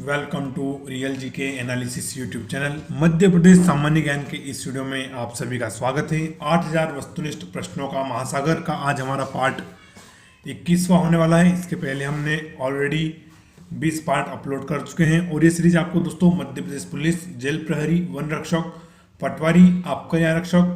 Welcome to real GK analysis YouTube channel. Madhya Pradesh सामान्य ज्ञान के इस वीडियो में आप सभी का स्वागत है। 8000 वस्तुनिष्ठ प्रश्नों का महासागर का आज हमारा पार्ट 21वां होने वाला है। इसके पहले हमने ऑलरेडी 20 पार्ट अपलोड कर चुके हैं और ये सीरीज आपको दोस्तों मध्य प्रदेश पुलिस, जेल प्रहरी, वन रक्षक, पटवारी, आबकारी आरक्षक,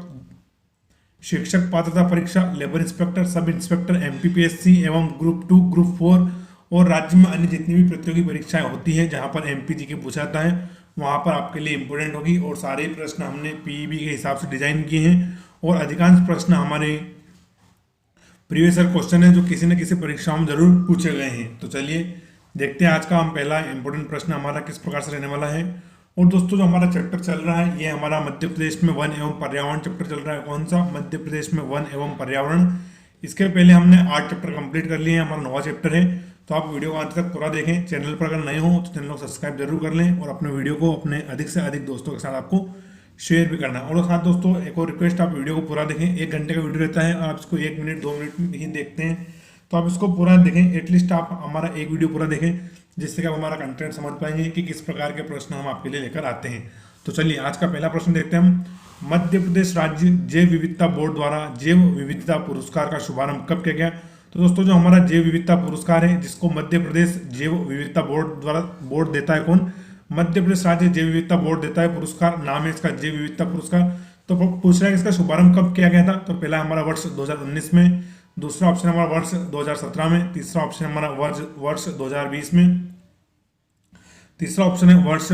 शिक्षक पात्रता परीक्षा, labour inspector, sub inspector, MPPSC एवं ग्रुप 2, ग्रुप 4 और राज्य में अन्य जितनी भी प्रतियोगी परीक्षाएं होती हैं जहां पर एमपी जी के पूछा जाता है वहां पर आपके लिए इंपॉर्टेंट होगी। और सारे प्रश्न हमने पीईबी के हिसाब से डिजाइन किए हैं और अधिकांश प्रश्न हमारे प्रीवियस ईयर क्वेश्चन है जो किसी न किसी परीक्षाओं में जरूर पूछे गए हैं। तो चलिए देखते हैं आज का हम पहला इंपॉर्टेंट प्रश्न हमारा किस प्रकार से रहने वाला है। और दोस्तों जो हमारा चैप्टर चल रहा है ये हमारा मध्य प्रदेश में वन एवं पर्यावरण चैप्टर चल रहा है। कौन सा? मध्य प्रदेश में वन एवं पर्यावरण। इसके पहले हमने 8 चैप्टर कंप्लीट कर लिए हैं, हमारा 9वां चैप्टर है। तो आप वीडियो को अंत तक पूरा देखें। चैनल पर अगर नए हो तो चैनल को सब्सक्राइब जरूर कर लें और अपने वीडियो को अपने अधिक से अधिक दोस्तों के साथ आपको शेयर भी करना है। और साथ दोस्तों एक और रिक्वेस्ट, आप वीडियो को पूरा देखें। 1 घंटे का वीडियो रहता है और आप इसको 1 मिनट 2 मिनट में ही देखते हैं, तो आप इसको पूरा देखें। एटलीस्ट आप हमारा एक वीडियो पूरा देखें जिससे कि आप हमारा कंटेंट समझ पाएंगे कि किस प्रकार के प्रश्न हम आपके लिए लेकर आते हैं। तो चलिए आज का पहला प्रश्न देखते हैं हम। मध्य प्रदेश राज्य जैव विविधता बोर्ड द्वारा जैव विविधता पुरस्कार का शुभारंभ कब किया गया? तो दोस्तों जो हमारा जैव विविधता पुरस्कार है जिसको मध्य प्रदेश जैव विविधता बोर्ड देता है। कौन? मध्य प्रदेश राज्य जैव विविधता बोर्ड देता है पुरस्कार। नाम है इसका जैव विविधता पुरस्कार। तो पूछ रहा है इसका शुभारंभ कब किया गया था? तो पहला हमारा वर्ष 2019 में, दूसरा ऑप्शन हमारा वर्ष 2017 में, तीसरा ऑप्शन हमारा वर्ष 2020 में, तीसरा ऑप्शन है वर्ष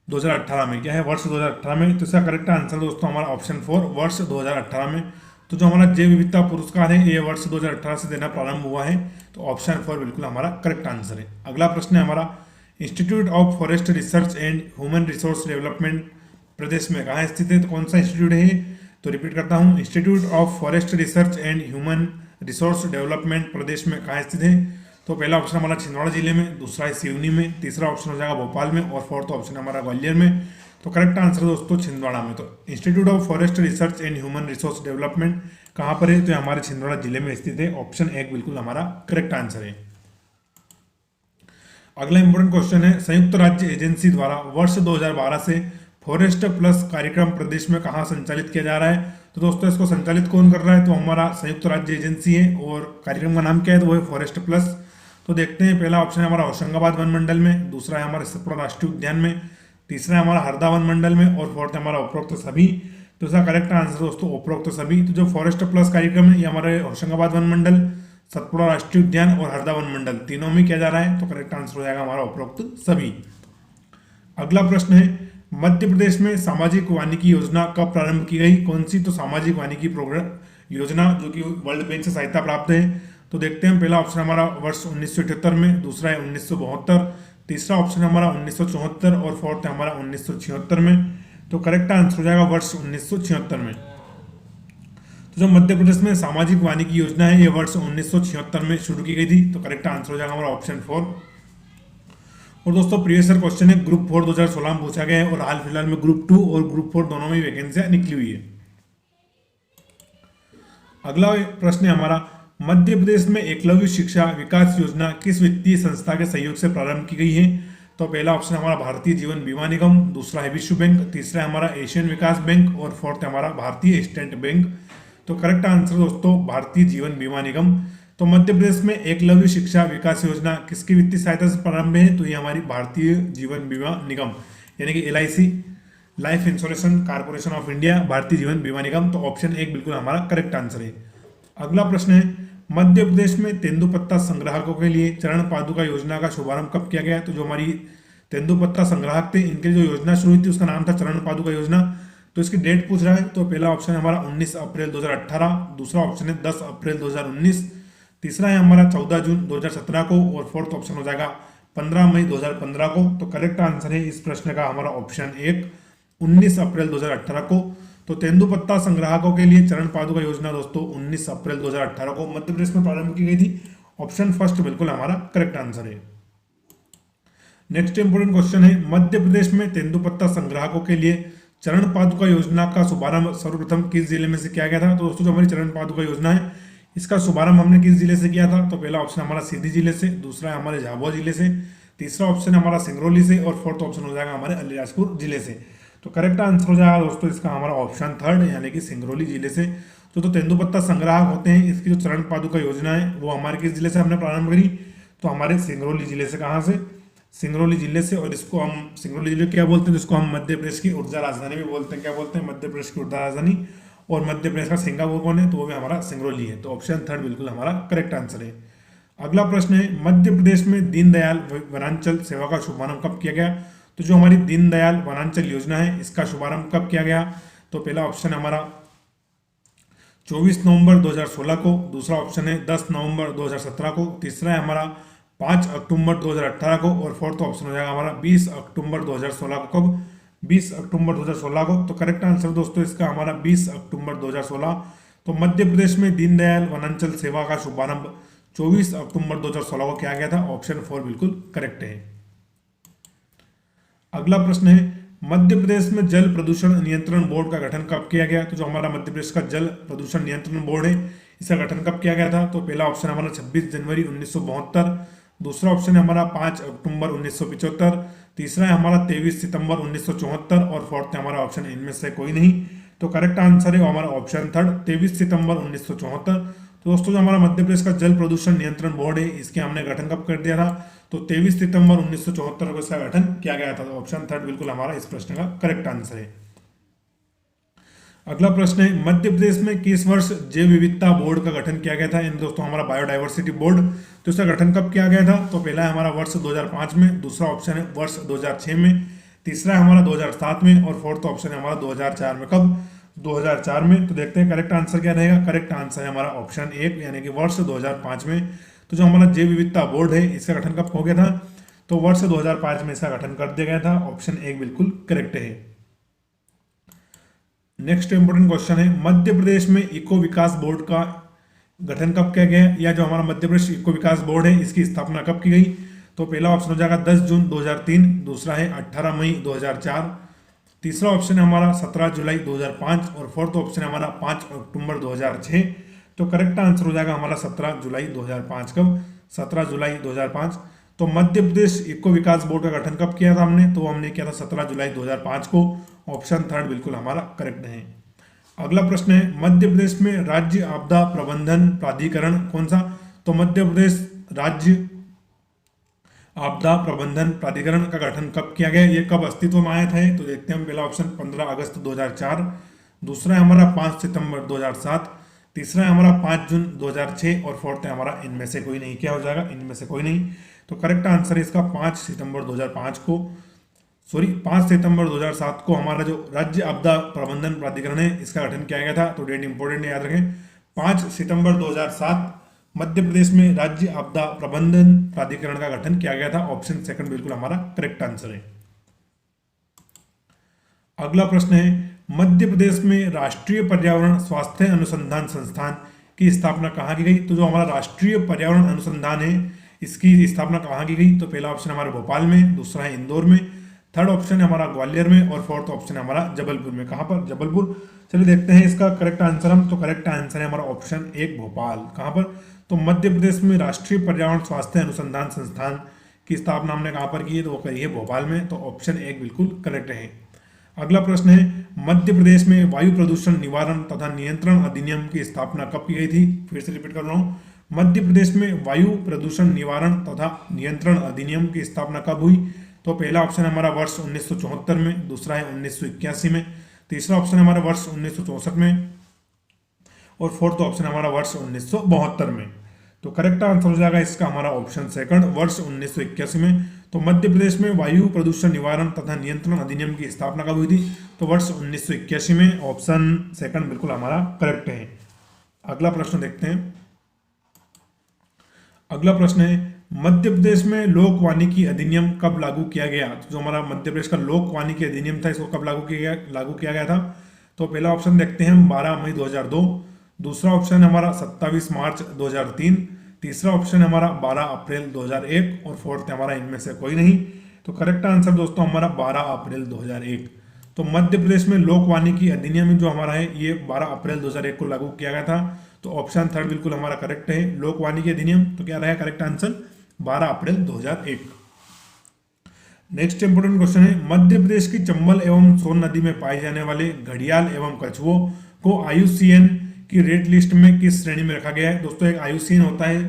2018 में। क्या है? वर्ष 2018 में। तो इसका करेक्ट आंसर दोस्तों हमारा ऑप्शन 4 वर्ष 2018 में। तो जो हमारा जैव विविधता पुरस्कार है ये वर्ष 2018 से देना प्रारंभ हुआ है। तो ऑप्शन 4 बिल्कुल हमारा करेक्ट आंसर है। अगला प्रश्न है हमारा, institute of forest research and human resource development Pradesh में कहाँ स्थित है? तो कौन सा इंस्टीट्यूट है? तो रिपीट करता हूँ, institute of forest research and human resource development Pradesh में कहाँ स्थित है? तो पहला ऑप्शन हमारा छिंदवाड़ा जिले में, दूसरा है सिवनी में, तीसरा ऑप्शन हो जाएगा भोपाल में और फोर्थ ऑप्शन हमारा ग्वालियर में। तो करेक्ट आंसर दोस्तों छिंदवाड़ा में। तो institute of forest research and human resource development कहाँ पर है? तो हमारे छिंदवाड़ा जिले में स्थित है। ऑप्शन 1 बिल्कुल हमारा करेक्ट आंसर है। अगला इंपॉर्टेंट क्वेश्चन है, संयुक्त राज्य एजेंसी द्वारा वर्ष 2012 से फॉरेस्ट प्लस कार्यक्रम प्रदेश में कहाँ संचालित किया जा रहा है? तो दोस्तों इसको संचालित कौन कर रहा है? तो हमारा संयुक्त राज्य एजेंसी है और कार्यक्रम का नाम क्या है? तो वो है फॉरेस्ट प्लस। तो देखते हैं, पहला ऑप्शन है हमारा होशंगाबाद वन मंडल में, दूसरा है हमारा सतपुड़ा राष्ट्रीय उद्यान में, तीसरा है हमारा हरदा वन मंडल में और फोर्थ है हमारा उपरोक्त सभी। तो इसका करेक्ट आंसर दोस्तों उपरोक्त सभी। तो जो फॉरेस्ट प्लस कार्यक्रम है ये हमारे होशंगाबाद वन मंडल, सतपुड़ा राष्ट्रीय उद्यान और हरदा वन मंडल तीनों में किया जा रहा है। तो करेक्ट आंसर हो जाएगा हमारा उपरोक्त सभी। अगला प्रश्न है, मध्य प्रदेश में सामाजिक वानिकी योजना कब प्रारंभ की गई? कौन सी? तो सामाजिक वानिकी प्रोग्राम योजना जो कि वर्ल्ड बैंक से सहायता प्राप्त है। तो देखते हैं, पहला ऑप्शन हमारा वर्ष 1978 में, दूसरा है 1972, तीसरा ऑप्शन हमारा 1974 और फोर्थ है हमारा 1976 में। तो करेक्ट आंसर हो जाएगा वर्ष 1976 में। तो जो मध्य प्रदेश में सामाजिक वानिकी योजना है ये वर्ष 1976 में शुरू की गई थी। तो करेक्ट आंसर हो जाएगा हमारा ऑप्शन 4। और दोस्तों प्रीवियस ईयर क्वेश्चन है ग्रुप 4 2016 में पूछा गया है और हाल फिलहाल में ग्रुप 2 और ग्रुप 4 दोनों में वैकेंसियां निकली हुई है। अगला प्रश्न है हमारा, मध्य प्रदेश में एकलव्य शिक्षा विकास योजना किस वित्तीय संस्था के सहयोग से प्रारंभ की गई है? तो पहला ऑप्शन हमारा भारतीय जीवन बीमा निगम, दूसरा है विश्व बैंक, तीसरा है हमारा एशियन विकास बैंक और फोर्थ है हमारा भारतीय स्टेट बैंक। तो करेक्ट आंसर दोस्तों भारतीय जीवन बीमा निगम। तो मध्य प्रदेश में एकलव्य शिक्षा विकास योजना किसकी वित्तीय सहायता से प्रारंभ है? तो ये हमारी भारतीय जीवन बीमा निगम यानी कि LIC, life insurance corporation of India, Bharatiya Jeevan बीमा निगम। तो ऑप्शन 1 बिल्कुल हमारा करेक्ट आंसर है। अगला प्रश्न है, मध्य प्रदेश में तेंदुपत्ता संग्राहकों के लिए चरण पादुका योजना का शुभारंभ कब किया गया? तो जो हमारी तेंदुपत्ता संग्राहक थे इनके लिए जो योजना शुरू हुई थी उसका नाम था चरण पादुका योजना। तो इसकी डेट पूछ रहा है। तो पहला ऑप्शन हमारा 19 अप्रैल 2018, दूसरा ऑप्शन है 10 अप्रैल 2019, तीसरा है हमारा 14 जून 2017 को और फोर्थ ऑप्शन हो जाएगा 15 मई 2015 को। तो करेक्ट आंसर है इस प्रश्न का हमारा ऑप्शन 1 19 अप्रैल 2018 को। तो तेंदुपत्ता संग्राहकों के लिए चरण पादुका योजना दोस्तों 19 अप्रैल 2018 को मध्य प्रदेश में प्रारंभ की गई थी। ऑप्शन फर्स्ट बिल्कुल हमारा करेक्ट आंसर है। नेक्स्ट इंपोर्टेंट क्वेश्चन है, मध्य प्रदेश में तेंदुपत्ता संग्राहकों के लिए चरण पादुका योजना का शुभारंभ सर्वप्रथम किस जिले में से किया गया था? तो दोस्तों जो हमारी चरण पादुका योजना है इसका शुभारंभ हमने किस जिले से किया था? तो पहला ऑप्शन हमारा सीधी जिले से, दूसरा है हमारे झाबुआ जिले से, तीसरा ऑप्शन है हमारा सिंगरौली से और फोर्थ ऑप्शन हो जाएगा हमारे अलीराजपुर जिले से। तो करेक्ट आंसर हो जाएगा दोस्तों इसका हमारा ऑप्शन थर्ड यानी कि सिंगरौली जिले से। तो तेंदुपत्ता संग्राहक होते हैं, इसकी जो चरण पादुका योजना है वो हमारे किस जिले से हमने प्रारंभ करी, तो हमारे सिंगरौली जिले से। कहाँ से? सिंगरौली जिले से। और इसको हम सिंगरौली जिले क्या बोलते हैं, जिसको हम मध्य प्रदेश की ऊर्जा राजधानी भी बोलते हैं। क्या बोलते हैं? मध्य प्रदेश की ऊर्जा राजधानी। और मध्य प्रदेश का सिंगापुर कौन है, तो वो भी हमारा सिंगरौली है। तो ऑप्शन थर्ड बिल्कुल हमारा करेक्ट आंसर है। अगला प्रश्न है, मध्य प्रदेश में दीनदयाल वनांचल सेवा का शुभारंभ कब किया गया? तो जो हमारी दीनदयाल वनांचल योजना है इसका शुभारंभ कब किया गया? तो पहला ऑप्शन है हमारा 24 नवंबर 2016 को, दूसरा ऑप्शन है 10 नवंबर 2017 को, तीसरा है हमारा 5 अक्टूबर 2018 को और फोर्थ ऑप्शन हो जाएगा हमारा 20 अक्टूबर 2016 को। कब? 20 अक्टूबर 2016 को। तो करेक्ट आंसर दोस्तों इसका हमारा 20 अक्टूबर 2016। तो मध्य प्रदेश में दीनदयाल वनांचल सेवा का शुभारंभ 24 अक्टूबर 2016 को किया गया था। ऑप्शन 4 बिल्कुल करेक्ट है। अगला प्रश्न है, मध्य प्रदेश में जल प्रदूषण नियंत्रण बोर्ड का गठन कब किया गया? तो जो हमारा मध्य प्रदेश का जल प्रदूषण नियंत्रण बोर्ड है इसका गठन कब किया गया था? तो पहला ऑप्शन हमारा 26 जनवरी 1972, दूसरा ऑप्शन है हमारा 5 अक्टूबर 1975, तीसरा है हमारा 23 सितंबर 1974 और फोर्थ है हमारा ऑप्शन इनमें से कोई नहीं। तो करेक्ट आंसर है हमारा ऑप्शन थर्ड 23 सितंबर 1974। तो दोस्तों जो हमारा मध्य प्रदेश का जल प्रदूषण नियंत्रण बोर्ड है इसके हमने गठन कब कर दिया था? तो 23 सितंबर 1974 को इसका गठन किया गया था। तो ऑप्शन थर्ड बिल्कुल हमारा इस प्रश्न का करेक्ट आंसर है। अगला प्रश्न है, मध्य प्रदेश में किस वर्ष जैव विविधता बोर्ड का गठन किया गया था? इन दोस्तों हमारा बायोडाइवर्सिटी बोर्ड। तो इसका गठन कब किया गया था? तो पहला है हमारा वर्ष 2005 में, दूसरा ऑप्शन है वर्ष 2006 में, तीसरा है हमारा 2007 में और फोर्थ ऑप्शन है हमारा 2004 में। कब? 2004 में। तो देखते हैं करेक्ट आंसर क्या रहेगा। करेक्ट आंसर है हमारा ऑप्शन 1 यानी कि वर्ष 2005 में। तो जो हमारा जैव विविधता बोर्ड है इसका गठन कब हो गया था? तो वर्ष 2005 में इसका गठन कर दिया गया था। ऑप्शन 1 बिल्कुल करेक्ट है। नेक्स्ट इंपोर्टेंट क्वेश्चन है, मध्य प्रदेश में इको विकास बोर्ड का गठन कब किया गया, या जो हमारा मध्य प्रदेश इको विकास बोर्ड है इसकी स्थापना कब की गई? तो पहला ऑप्शन हो जाएगा 10 जून 2003, दूसरा है 18 मई 2004, तीसरा ऑप्शन है हमारा 17 जुलाई 2005 और फोर्थ ऑप्शन है हमारा 5 अक्टूबर 2006। तो करेक्ट आंसर हो जाएगा हमारा 17 जुलाई 2005। कब? 17 जुलाई 2005। तो मध्य प्रदेश इको विकास बोर्ड का गठन कब किया था हमने? तो हमने किया था 17 जुलाई 2005 को। ऑप्शन थर्ड बिल्कुल हमारा करेक्ट है। अगला प्रश्न है, मध्य प्रदेश में राज्य आपदा प्रबंधन प्राधिकरण कौन सा? तो मध्य प्रदेश राज्य आपदा प्रबंधन प्राधिकरण का गठन कब किया गया, ये कब अस्तित्व में आया था? तो देखते हैं हम। पहला ऑप्शन 15 अगस्त 2004, दूसरा है हमारा 5 सितंबर 2007, तीसरा है हमारा 5 जून 2006 और फोर्थ है हमारा इनमें से कोई नहीं। क्या हो जाएगा? इनमें से कोई नहीं। तो करेक्ट आंसर है इसका 5 सितंबर 2005 को, 5 सितंबर 2007 को हमारा जो राज्य आपदा प्रबंधन प्राधिकरण है इसका गठन किया गया था। तो डेट इंपॉर्टेंट है, याद रखें। 5 सितंबर 2007 मध्य प्रदेश में राज्य आपदा प्रबंधन प्राधिकरण का गठन किया गया था। ऑप्शन सेकंड बिल्कुल हमारा करेक्ट आंसर है। अगला प्रश्न है, मध्य प्रदेश में राष्ट्रीय पर्यावरण स्वास्थ्य अनुसंधान संस्थान की स्थापना कहाँ की गई? तो जो हमारा राष्ट्रीय पर्यावरण अनुसंधान है इसकी स्थापना कहाँ की गई? तो पहला ऑप्शन हमारा भोपाल में, दूसरा है इंदौर में, थर्ड ऑप्शन है हमारा ग्वालियर में और फोर्थ ऑप्शन है हमारा जबलपुर में। कहाँ पर? जबलपुर। चलिए देखते हैं इसका करेक्ट आंसर हम। तो करेक्ट आंसर है हमारा ऑप्शन 1 भोपाल। कहाँ पर? तो मध्य प्रदेश में राष्ट्रीय पर्यावरण स्वास्थ्य अनुसंधान संस्थान की स्थापना हमने कहाँ पर की है? तो वो करी है भोपाल में। तो ऑप्शन 1 बिल्कुल करेक्ट है। अगला प्रश्न है, मध्य प्रदेश में वायु प्रदूषण निवारण तथा नियंत्रण अधिनियम की स्थापना कब की गई थी? फिर से रिपीट कर रहा हूँ, मध्य प्रदेश में वायु प्रदूषण निवारण तथा नियंत्रण अधिनियम की स्थापना कब हुई? तो पहला ऑप्शन हमारा वर्ष 1974 में, दूसरा है 1981 में, तीसरा ऑप्शन हमारा वर्ष 1964 में और फोर्थ ऑप्शन हमारा वर्ष 1972 में। तो करेक्ट आंसर हो जाएगा इसका हमारा ऑप्शन सेकंड, वर्ष 1981 में। तो मध्य प्रदेश में वायु प्रदूषण निवारण तथा नियंत्रण अधिनियम की स्थापना कब हुई थी? तो वर्ष 1981 में। ऑप्शन सेकंड बिल्कुल हमारा करेक्ट है। अगला प्रश्न देखते हैं। अगला प्रश्न है, मध्य प्रदेश में लोक वानिकी अधिनियम कब लागू किया गया? तो जो हमारा मध्य प्रदेश का लोक वानिकी अधिनियम था इसको कब लागू किया गया था? तो पहला ऑप्शन देखते हैं हम 12 मई 2002, दूसरा ऑप्शन हमारा 27 मार्च 2003, तीसरा ऑप्शन हमारा 12 अप्रैल 2001 और फोर्थ हमारा इनमें से कोई नहीं। तो करेक्ट आंसर दोस्तों हमारा 12 अप्रैल 2001। तो मध्य प्रदेश में लोक वानिकी अधिनियम जो हमारा है ये 12 अप्रैल 2001 को लागू किया गया था। तो ऑप्शन थर्ड बिल्कुल हमारा करेक्ट है, लोक वानिकी अधिनियम। तो क्या रहेगा करेक्ट आंसर? 12 अप्रैल 2001। नेक्स्ट इंपोर्टेंट क्वेश्चन है, मध्य प्रदेश की चंबल एवं सोन नदी में पाए जाने वाले घड़ियाल एवं कछुओं को आईयूसीएन की रेड लिस्ट में किस श्रेणी में रखा गया है। दोस्तों एक आईयूसीएन होता है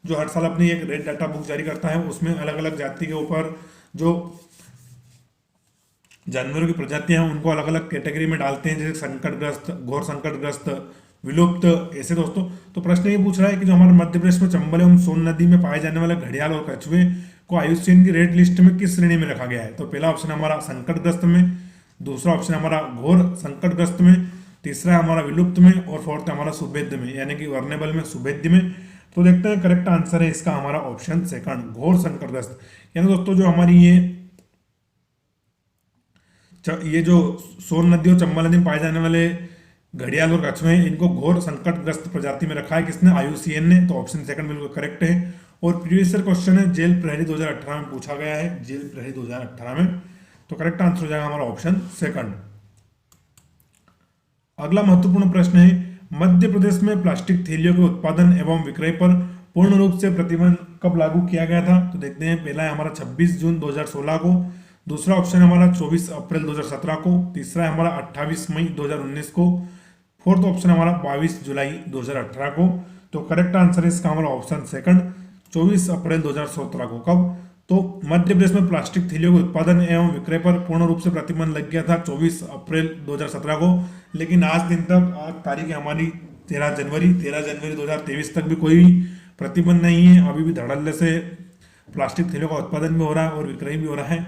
जो हर साल अपनी एक रेड डाटा बुक जारी करता है, उसमें अलग अलग जाति के ऊपर जो जानवरों की प्रजातियां हैं उनको अलग अलग कैटेगरी में डालते हैं, जैसे संकटग्रस्त, घोर संकटग्रस्त, विलुप्त, ऐसे दोस्तों। तो प्रश्न ये पूछ रहा है कि जो हमारे मध्य प्रदेश में चंबल एवं सोन नदी में पाए जाने वाले घड़ियाल और कछुए को आईयूसीएन की रेड लिस्ट में किस श्रेणी में रखा गया है। तो पहला ऑप्शन हमारा संकटग्रस्त में, दूसरा ऑप्शन हमारा घोर संकटग्रस्त में, तीसरा हमारा विलुप्त में और फोर्थ हमारा सुभेद्य में, यानी कि वर्नेबल में, सुभेद्य में। तो देखते हैं करेक्ट आंसर है इसका हमारा ऑप्शन सेकंड, घोर संकटग्रस्त। यानी दोस्तों जो हमारी ये जो सोन नदी और चंबल नदी में पाए जाने वाले घड़ियाल और कछुए हैं, इनको घोर संकटग्रस्त प्रजाति में रखा है किसने, आईयूसीएन ने। तो ऑप्शन सेकंड बिल्कुल करेक्ट है। और प्रीवियस ईयर क्वेश्चन है जेल प्रहरी 2018 में पूछा गया है, जेल प्रहरी 2018 में। तो करेक्ट आंसर हो जाएगा हमारा ऑप्शन सेकंड। अगला महत्वपूर्ण प्रश्न है, मध्य प्रदेश में प्लास्टिक थैलियों के उत्पादन एवं विक्रय पर पूर्ण रूप से प्रतिबंध कब लागू किया गया था। तो देखते हैं, पहला है हमारा 26 जून 2016 को, दूसरा ऑप्शन है हमारा 24 अप्रैल 2017 को, तीसरा है हमारा 28 मई 2019 को, फोर्थ ऑप्शन हमारा 22 जुलाई 2018 को। तो करेक्ट आंसर है इसका हमारा ऑप्शन सेकंड, 24 अप्रैल 2017 को। कब, तो मध्य प्रदेश में प्लास्टिक थैलियों के उत्पादन एवं विक्रय पर पूर्ण रूप से प्रतिबंध लग गया था 24 अप्रैल 2017 को। लेकिन आज दिन तक, आज तारीख है हमारी 13 जनवरी 2023 तक भी कोई प्रतिबंध नहीं है। अभी भी धड़ल्ले से प्लास्टिक थैलियों का उत्पादन भी हो रहा है और विक्रय भी हो रहा है।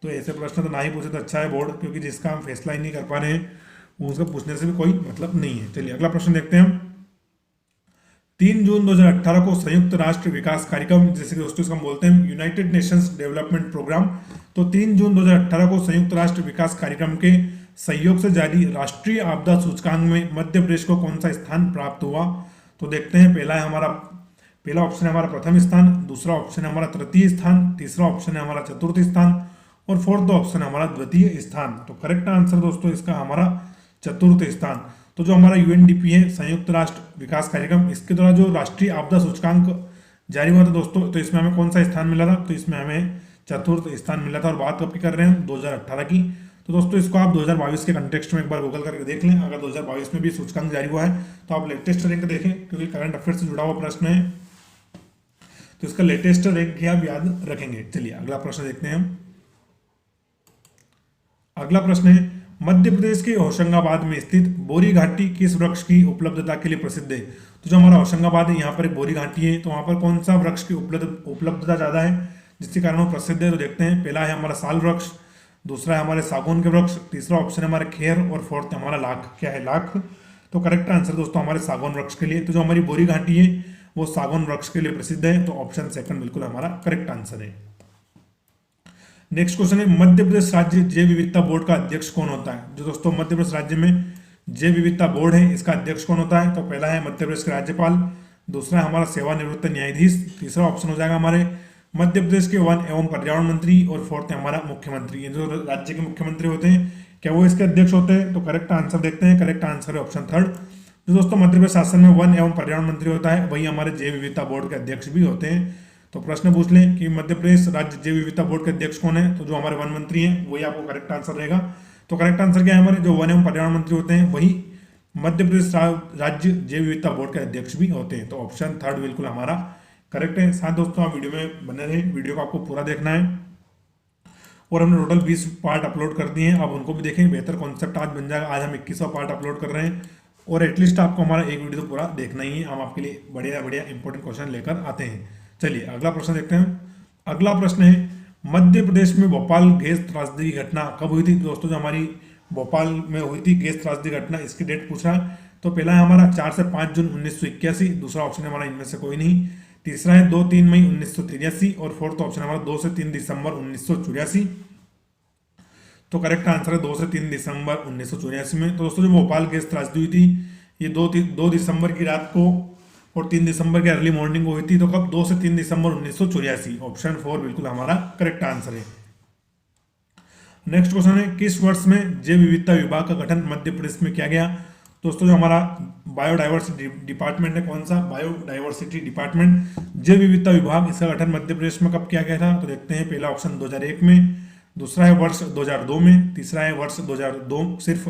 तो ऐसे प्रश्न तो ना ही पूछे तो अच्छा है बोर्ड, क्योंकि जिसका हम फैसला ही नहीं कर पा रहे हैं उसका पूछने से भी कोई मतलब नहीं है। चलिए अगला प्रश्न देखते हैं हम। 3 जून 2018 को संयुक्त राष्ट्र विकास कार्यक्रम, जैसे कि दोस्तों इसको हम बोलते हैं यूनाइटेड नेशंस डेवलपमेंट प्रोग्राम, तो 3 जून 2018 को संयुक्त राष्ट्र विकास कार्यक्रम के सहयोग से जारी राष्ट्रीय आपदा सूचकांक में मध्य प्रदेश को कौन सा स्थान प्राप्त हुआ। तो देखते हैं, पहला ऑप्शन है हमारा प्रथम स्थान, दूसरा ऑप्शन है हमारा तृतीय स्थान, तीसरा ऑप्शन है हमारा चतुर्थ स्थान और फोर्थ ऑप्शन है हमारा द्वितीय स्थान। तो करेक्ट आंसर दोस्तों इसका हमारा चतुर्थ स्थान। तो जो हमारा यूएनडीपी है, संयुक्त राष्ट्र विकास कार्यक्रम, इसके द्वारा जो राष्ट्रीय आपदा सूचकांक जारी हुआ था दोस्तों, तो इसमें हमें कौन सा स्थान मिला था। तो इसमें हमें चतुर्थ स्थान मिला था। और बात कब की कर रहे हैं, 2018 की। तो दोस्तों इसको आप 2022 के कंटेक्स्ट में एक बार गूगल करके देख लें। अगर 2022 में भी सूचकांक जारी हुआ है तो आप लेटेस्ट रैंक देखें, क्योंकि करंट अफेयर से जुड़ा हुआ प्रश्न है, तो इसका लेटेस्ट रैंक ही आप याद रखेंगे। चलिए अगला प्रश्न देखते हैं हम। अगला प्रश्न है, मध्य प्रदेश के होशंगाबाद में स्थित बोरी घाटी किस वृक्ष की उपलब्धता के लिए प्रसिद्ध है। तो जो हमारा होशंगाबाद है, यहाँ पर एक बोरी घाटी है, तो वहाँ पर कौन सा वृक्ष की उपलब्धता ज्यादा है जिसके कारण वो प्रसिद्ध है। तो देखते हैं, पहला है हमारा साल वृक्ष, दूसरा है हमारे सागौन के वृक्ष, तीसरा ऑप्शन है हमारे खेर और फोर्थ है हमारा लाख। क्या है, लाख। तो करेक्ट आंसर दोस्तों हमारे सागौन वृक्ष के लिए। तो जो हमारी बोरी घाटी है वो सागौन वृक्ष के लिए प्रसिद्ध है। तो ऑप्शन सेकंड बिल्कुल हमारा करेक्ट आंसर है। नेक्स्ट क्वेश्चन है, मध्य प्रदेश राज्य जैव विविधता बोर्ड का अध्यक्ष कौन होता है। जो दोस्तों मध्य प्रदेश राज्य में जैव विविधता बोर्ड है, इसका अध्यक्ष कौन होता है। तो पहला है मध्य प्रदेश के राज्यपाल, दूसरा है हमारा सेवानिवृत्त न्यायाधीश, तीसरा ऑप्शन हो जाएगा हमारे मध्य प्रदेश के वन एवं पर्यावरण मंत्री और फोर्थ है हमारा मुख्यमंत्री। ये जो राज्य के मुख्यमंत्री होते हैं, क्या वो इसके अध्यक्ष होते हैं। तो करेक्ट आंसर देखते हैं, करेक्ट आंसर है ऑप्शन थर्ड। जो दोस्तों मध्य प्रदेश शासन में वन एवं पर्यावरण मंत्री होता है, वही हमारे जैव विविधता बोर्ड के अध्यक्ष भी होते हैं। तो प्रश्न पूछ लें कि मध्य प्रदेश राज्य जैव विविधता बोर्ड के अध्यक्ष कौन है, तो जो हमारे वन मंत्री हैं वही आपको करेक्ट आंसर रहेगा। तो करेक्ट आंसर क्या है, हमारे जो वन एवं पर्यावरण मंत्री होते हैं वही मध्य प्रदेश राज्य जैव विविधता बोर्ड के अध्यक्ष भी होते हैं। तो ऑप्शन थर्ड बिल्कुल हमारा करेक्ट है। साथ दोस्तों आप वीडियो में बने रहे, वीडियो को आपको पूरा देखना है। और हमने टोटल 20 पार्ट अपलोड कर दिए हैं, अब उनको भी देखें, बेहतर कॉन्सेप्ट आज बन जाएगा। आज हम 21वां पार्ट अपलोड कर रहे हैं और एटलीस्ट आपको हमारा एक वीडियो तो पूरा देखना ही है। हम आपके लिए बढ़िया बढ़िया इंपॉर्टेंट क्वेश्चन लेकर आते हैं। चलिए अगला प्रश्न देखते हैं। अगला प्रश्न है, मध्य प्रदेश में भोपाल गैस त्रासदी की घटना कब हुई थी। दोस्तों जो हमारी भोपाल में हुई थी गैस त्रासदी घटना, इसकी डेट पूछ रहा है। तो पहला है हमारा 4 से 5 जून 1981, दूसरा ऑप्शन है हमारा इनमें से कोई नहीं, तीसरा है 2-3 मई 1983 और फोर्थ ऑप्शन हमारा 2 से 3 दिसंबर 1984। तो करेक्ट आंसर है 2 से 3 दिसंबर 1984 में। तो दोस्तों जो भोपाल गैस त्रासदी हुई थी ये 2 दिसंबर की रात को और 3 दिसंबर के अर्ली मॉर्निंग को हुई थी। तो कब, 2 से 3 दिसंबर 1984। ऑप्शन 4 बिल्कुल हमारा करेक्ट आंसर है। नेक्स्ट क्वेश्चन है, किस वर्ष में जैव विविधता विभाग का गठन मध्य प्रदेश में किया गया। दोस्तों जो हमारा बायोडाइवर्सिटी डिपार्टमेंट है, कौन सा, बायोडाइवर्सिटी डिपार्टमेंट जैव विविधता विभाग, इसका गठन मध्य प्रदेश में कब किया गया था। तो देखते हैं, पहला ऑप्शन 2001 में, दूसरा है वर्ष 2002 में, तीसरा है वर्ष 2002 सिर्फ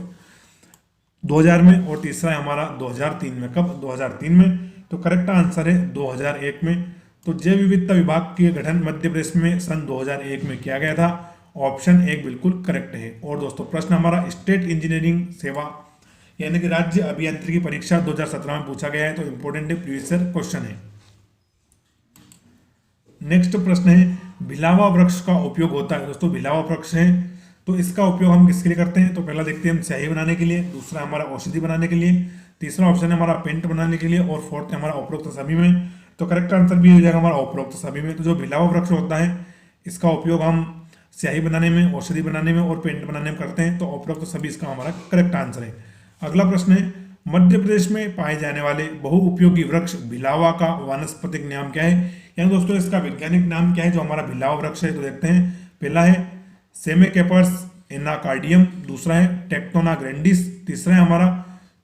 2000 में, और तीसरा है हमारा 2003 में। कब? 2003 में। तो करेक्ट आंसर है 2001 में। तो जैव विविधता विभाग के गठन मध्य प्रदेश में सन 2001 में किया गया था। ऑप्शन 1 बिल्कुल करेक्ट है। और दोस्तों प्रश्न हमारा स्टेट इंजीनियरिंग सेवा यानी कि राज्य अभियांत्रिकी परीक्षा 2017 में पूछा गया है, तो इंपॉर्टेंट है, प्रीवियस ईयर क्वेश्चन है। नेक्स्ट प्रश्न है भिलावा वृक्ष का उपयोग होता है। दोस्तों भिलावा वृक्ष है तो इसका उपयोग हम किसके लिए करते हैं? तो पहला देखते हैं हम स्याही बनाने के लिए, दूसरा हमारा औषधि बनाने के लिए, तीसरा ऑप्शन है हमारा पेंट बनाने के लिए, और फोर्थ है हमारा उपरोक्त सभी में। तो करेक्ट आंसर भी हो जाएगा हमारा उपरोक्त सभी में। तो जो भिलावा वृक्ष होता है इसका उपयोग हम स्याही बनाने में, औषधि बनाने में और पेंट बनाने में करते हैं। तो उपरोक्त सभी इसका हमारा करेक्ट आंसर है। अगला प्रश्न है मध्य प्रदेश में पाए जाने वाले बहुउपयोगी वृक्ष भिलावा का वानस्पतिक नाम क्या है? यानी दोस्तों इसका वैज्ञानिक नाम क्या है जो हमारा भिलावा वृक्ष है? तो देखते हैं। पहला है सेमेकेपर्स एनाकार्डियम, दूसरा है टेक्टोना ग्रैंडिस, तीसरा है हमारा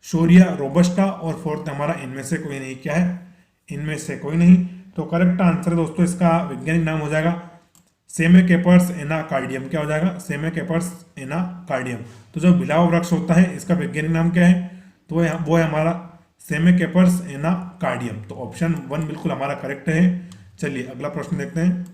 शोरिया रोबस्टा, और फोर्थ हमारा इनमें से कोई नहीं। क्या है? इनमें से कोई नहीं। तो करेक्ट आंसर दोस्तों इसका वैज्ञानिक नाम हो जाएगा सेमेकेपर्स एनाकार्डियम। क्या हो जाएगा? सेमेकेपर्स एनाकार्डियम। तो जो भिलावा वृक्ष होता है इसका वैज्ञानिक नाम क्या है? तो वो है हमारा सेमेकेपर्स एनाकार्डियम। तो ऑप्शन 1 बिल्कुल हमारा करेक्ट है। चलिए अगला प्रश्न देखते हैं।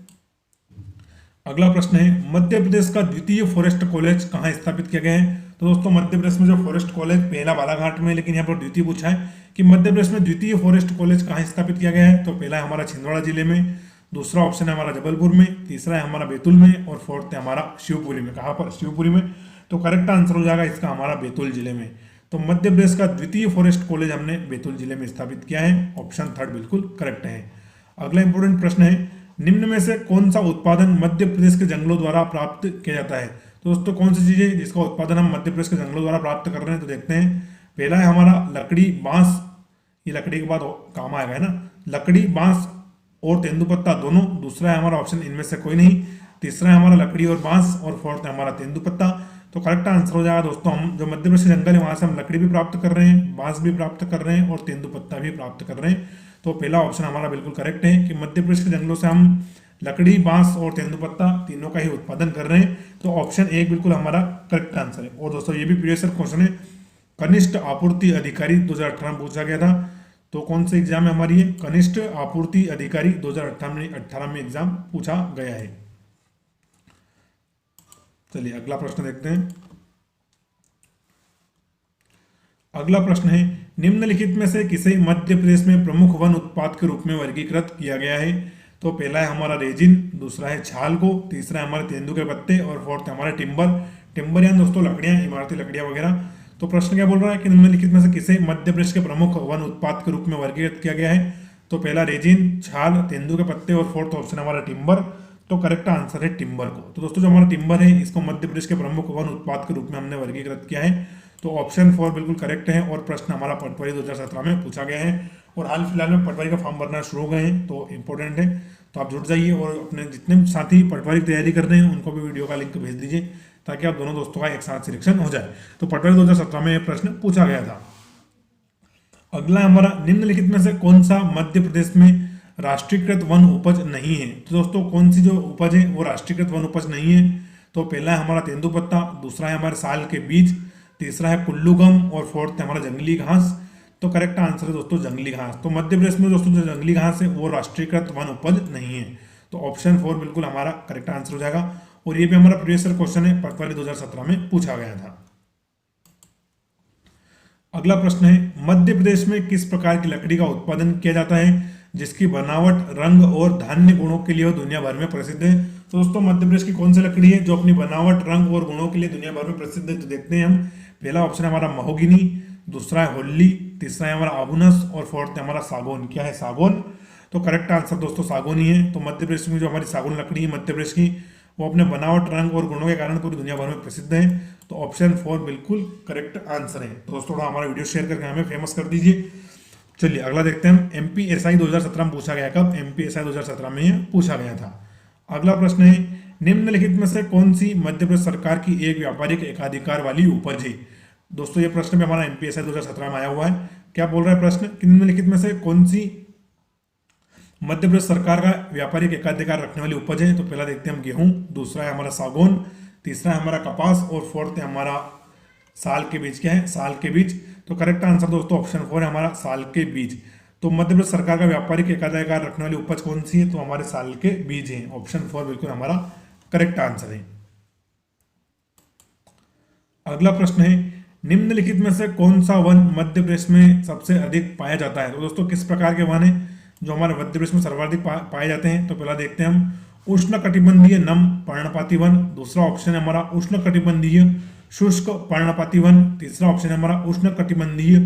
अगला प्रश्न है मध्य प्रदेश का द्वितीय फॉरेस्ट कॉलेज कहाँ स्थापित किया गया है? तो दोस्तों मध्य प्रदेश में जो फॉरेस्ट कॉलेज पहला बालाघाट में, लेकिन यहाँ पर द्वितीय पूछा है कि मध्य प्रदेश में द्वितीय फॉरेस्ट कॉलेज कहाँ स्थापित किया गया है? तो पहला है हमारा छिंदवाड़ा जिले में, दूसरा ऑप्शन है हमारा जबलपुर में, तीसरा है हमारा बैतूल में, और फोर्थ है हमारा शिवपुरी में। कहाँ पर? शिवपुरी में। तो करेक्ट आंसर हो जाएगा इसका हमारा बैतूल जिले में। तो मध्य प्रदेश का द्वितीय फॉरेस्ट कॉलेज हमने बैतूल जिले में स्थापित किया है। ऑप्शन 3 बिल्कुल करेक्ट है। अगला इंपॉर्टेंट प्रश्न है निम्न में से कौन सा उत्पादन मध्य प्रदेश के जंगलों द्वारा प्राप्त किया जाता है? तो दोस्तों कौन सी चीज है जिसका उत्पादन हम मध्य प्रदेश के जंगलों द्वारा प्राप्त कर रहे हैं? तो देखते हैं। पहला है हमारा लकड़ी, बांस, ये लकड़ी के बाद काम आएगा है ना, लकड़ी, बांस और तेंदुपत्ता दोनों, दूसरा है हमारा ऑप्शन इनमें से कोई नहीं, तीसरा है हमारा लकड़ी और बांस, और फोर्थ है हमारा तेंदुपत्ता। तो करेक्ट आंसर हो जाएगा दोस्तों हम जो मध्य प्रदेश जंगल है वहां से हम लकड़ी भी प्राप्त कर रहे हैं, बांस भी प्राप्त कर रहे हैं और तेंदुपत्ता भी प्राप्त कर रहे हैं। तो पहला ऑप्शन हमारा बिल्कुल करेक्ट है कि मध्य प्रदेश के जंगलों से हम लकड़ी, बांस और तेंदुपत्ता तीनों का ही उत्पादन कर रहे हैं। तो ऑप्शन 1 बिल्कुल हमारा करेक्ट आंसर है। और दोस्तों ये भी प्रीवियस ईयर क्वेश्चन है, कनिष्ठ आपूर्ति अधिकारी 2018 में पूछा गया था। तो कौन से एग्जाम में हमारी है? कनिष्ठ आपूर्ति अधिकारी 2018 में एग्जाम पूछा गया है। चलिए अगला प्रश्न देखते हैं। अगला प्रश्न है निम्नलिखित में से किसे मध्य प्रदेश में प्रमुख वन उत्पाद के रूप में वर्गीकृत किया गया है? तो पहला है हमारा रेजिन, दूसरा है छाल को, तीसरा है हमारे तेंदू के पत्ते, और फोर्थ है हमारा टिम्बर यानी दोस्तों लकड़ियां, इमारती लकड़ियां वगैरह। तो प्रश्न क्या बोल रहा है कि निम्नलिखित में से किसे मध्य प्रदेश के प्रमुख वन उत्पाद के रूप में वर्गीकृत किया गया है? तो पहला रेजिन, छाल, तेंदू के पत्ते, और फोर्थ ऑप्शन हमारा टिम्बर। तो करेक्ट आंसर है टिम्बर को। तो दोस्तों जो हमारा टिम्बर है इसको मध्य प्रदेश के प्रमुख वन उत्पाद के रूप में हमने वर्गीकृत किया है। तो ऑप्शन 4 बिल्कुल करेक्ट है। और प्रश्न हमारा पटवारी 2017 में पूछा गया है, और हाल फिलहाल में पटवारी का फॉर्म भरना शुरू हो गए हैं, तो इंपॉर्टेंट है। तो आप जुड़ जाइए और अपने जितने साथी पटवारी की तैयारी कर रहे हैं उनको भी वीडियो का लिंक भेज दीजिए, ताकि आप दोनों दोस्तों का एक साथ सिलेक्शन हो जाए। तो पटवारी 2017 में यह प्रश्न पूछा गया था। अगला हमारा निम्नलिखित में से कौन सा मध्य प्रदेश में राष्ट्रीयकृत वन उपज नहीं है? तो दोस्तों कौन सी जो उपज है वो राष्ट्रीयकृत वन उपज नहीं है? तो पहला है हमारा तेंदुपत्ता, दूसरा है हमारे साल के बीज, तीसरा है कुल्लूगम, और फोर्थ है हमारा जंगली घास। तो करेक्ट आंसर है दोस्तों जंगली घास। तो मध्य प्रदेश में दोस्तों जो जंगली घास है वो राष्ट्रीयकृत वन उपज नहीं है। तो ऑप्शन 4 बिल्कुल हमारा करेक्ट आंसर हो जाएगा। और ये भी हमारा प्रीवियस ईयर क्वेश्चन है, पटवारी 2017 में पूछा गया था। अगला प्रश्न है मध्य प्रदेश में किस प्रकार की लकड़ी का उत्पादन किया जाता है जिसकी बनावट, रंग और धान्य गुणों के लिए दुनिया भर में प्रसिद्ध है? तो दोस्तों मध्य प्रदेश की कौन सी लकड़ी है जो अपनी बनावट, रंग और गुणों के लिए दुनिया भर में प्रसिद्ध है? तो देखते हैं हम। पहला ऑप्शन है हमारा महोगिनी, दूसरा है होल्ली, तीसरा है हमारा आबुनस, और फोर्थ है हमारा सागौन। क्या है? सागौन। तो करेक्ट आंसर दोस्तों सागौन ही है। तो मध्य प्रदेश में जो हमारी सागौन लकड़ी है मध्य प्रदेश की, वो अपने बनावट, रंग और गुणों के कारण पूरी दुनिया भर में प्रसिद्ध है। तो ऑप्शन 4 बिल्कुल करेक्ट आंसर है। तो दोस्तों थोड़ा हमारा वीडियो शेयर करके हमें फेमस कर दीजिए। चलिए अगला देखते हैं हम। MPSI 2017 में पूछा गया। कब? MPSI 2017 में यह पूछा गया था। अगला प्रश्न है निम्नलिखित में से कौन सी मध्य प्रदेश सरकार की एक व्यापारिक एकाधिकार वाली उपज है? दोस्तों ये प्रश्न भी हमारा MPSI 2017 में आया हुआ है। क्या बोल रहा है प्रश्न? निम्नलिखित में से कौन सी मध्य प्रदेश सरकार का व्यापारिक एकाधिकार रखने वाली उपज है, तो पहला देखते हैं हम गेहूं, दूसरा है हमारा सागौन, तीसरा है हमारा कपास और फोर्थ है हमारा साल के बीज। क्या है? साल के बीज। तो करेक्ट आंसर दोस्तों ऑप्शन 4 है हमारा साल के बीज। तो मध्य प्रदेश सरकार का व्यापारिक एकाधिकार रखने वाली उपज कौन सी है? तो हमारे साल के बीज है। ऑप्शन 4 बिल्कुल हमारा करेक्ट आंसर है। अगला प्रश्न है, निम्नलिखित में से कौन सा वन मध्य प्रदेश में सबसे अधिक पाया जाता है? तो दोस्तों किस प्रकार के वन है जो हमारे मध्य प्रदेश में सर्वाधिक पाए जाते हैं? तो पहला देखते हैं हम उष्ण कटिबंधीय नम पर्णपाती वन, दूसरा ऑप्शन है हमारा उष्ण कटिबंधीय शुष्क पर्णपाती वन, तीसरा ऑप्शन है हमारा उष्ण कटिबंधीय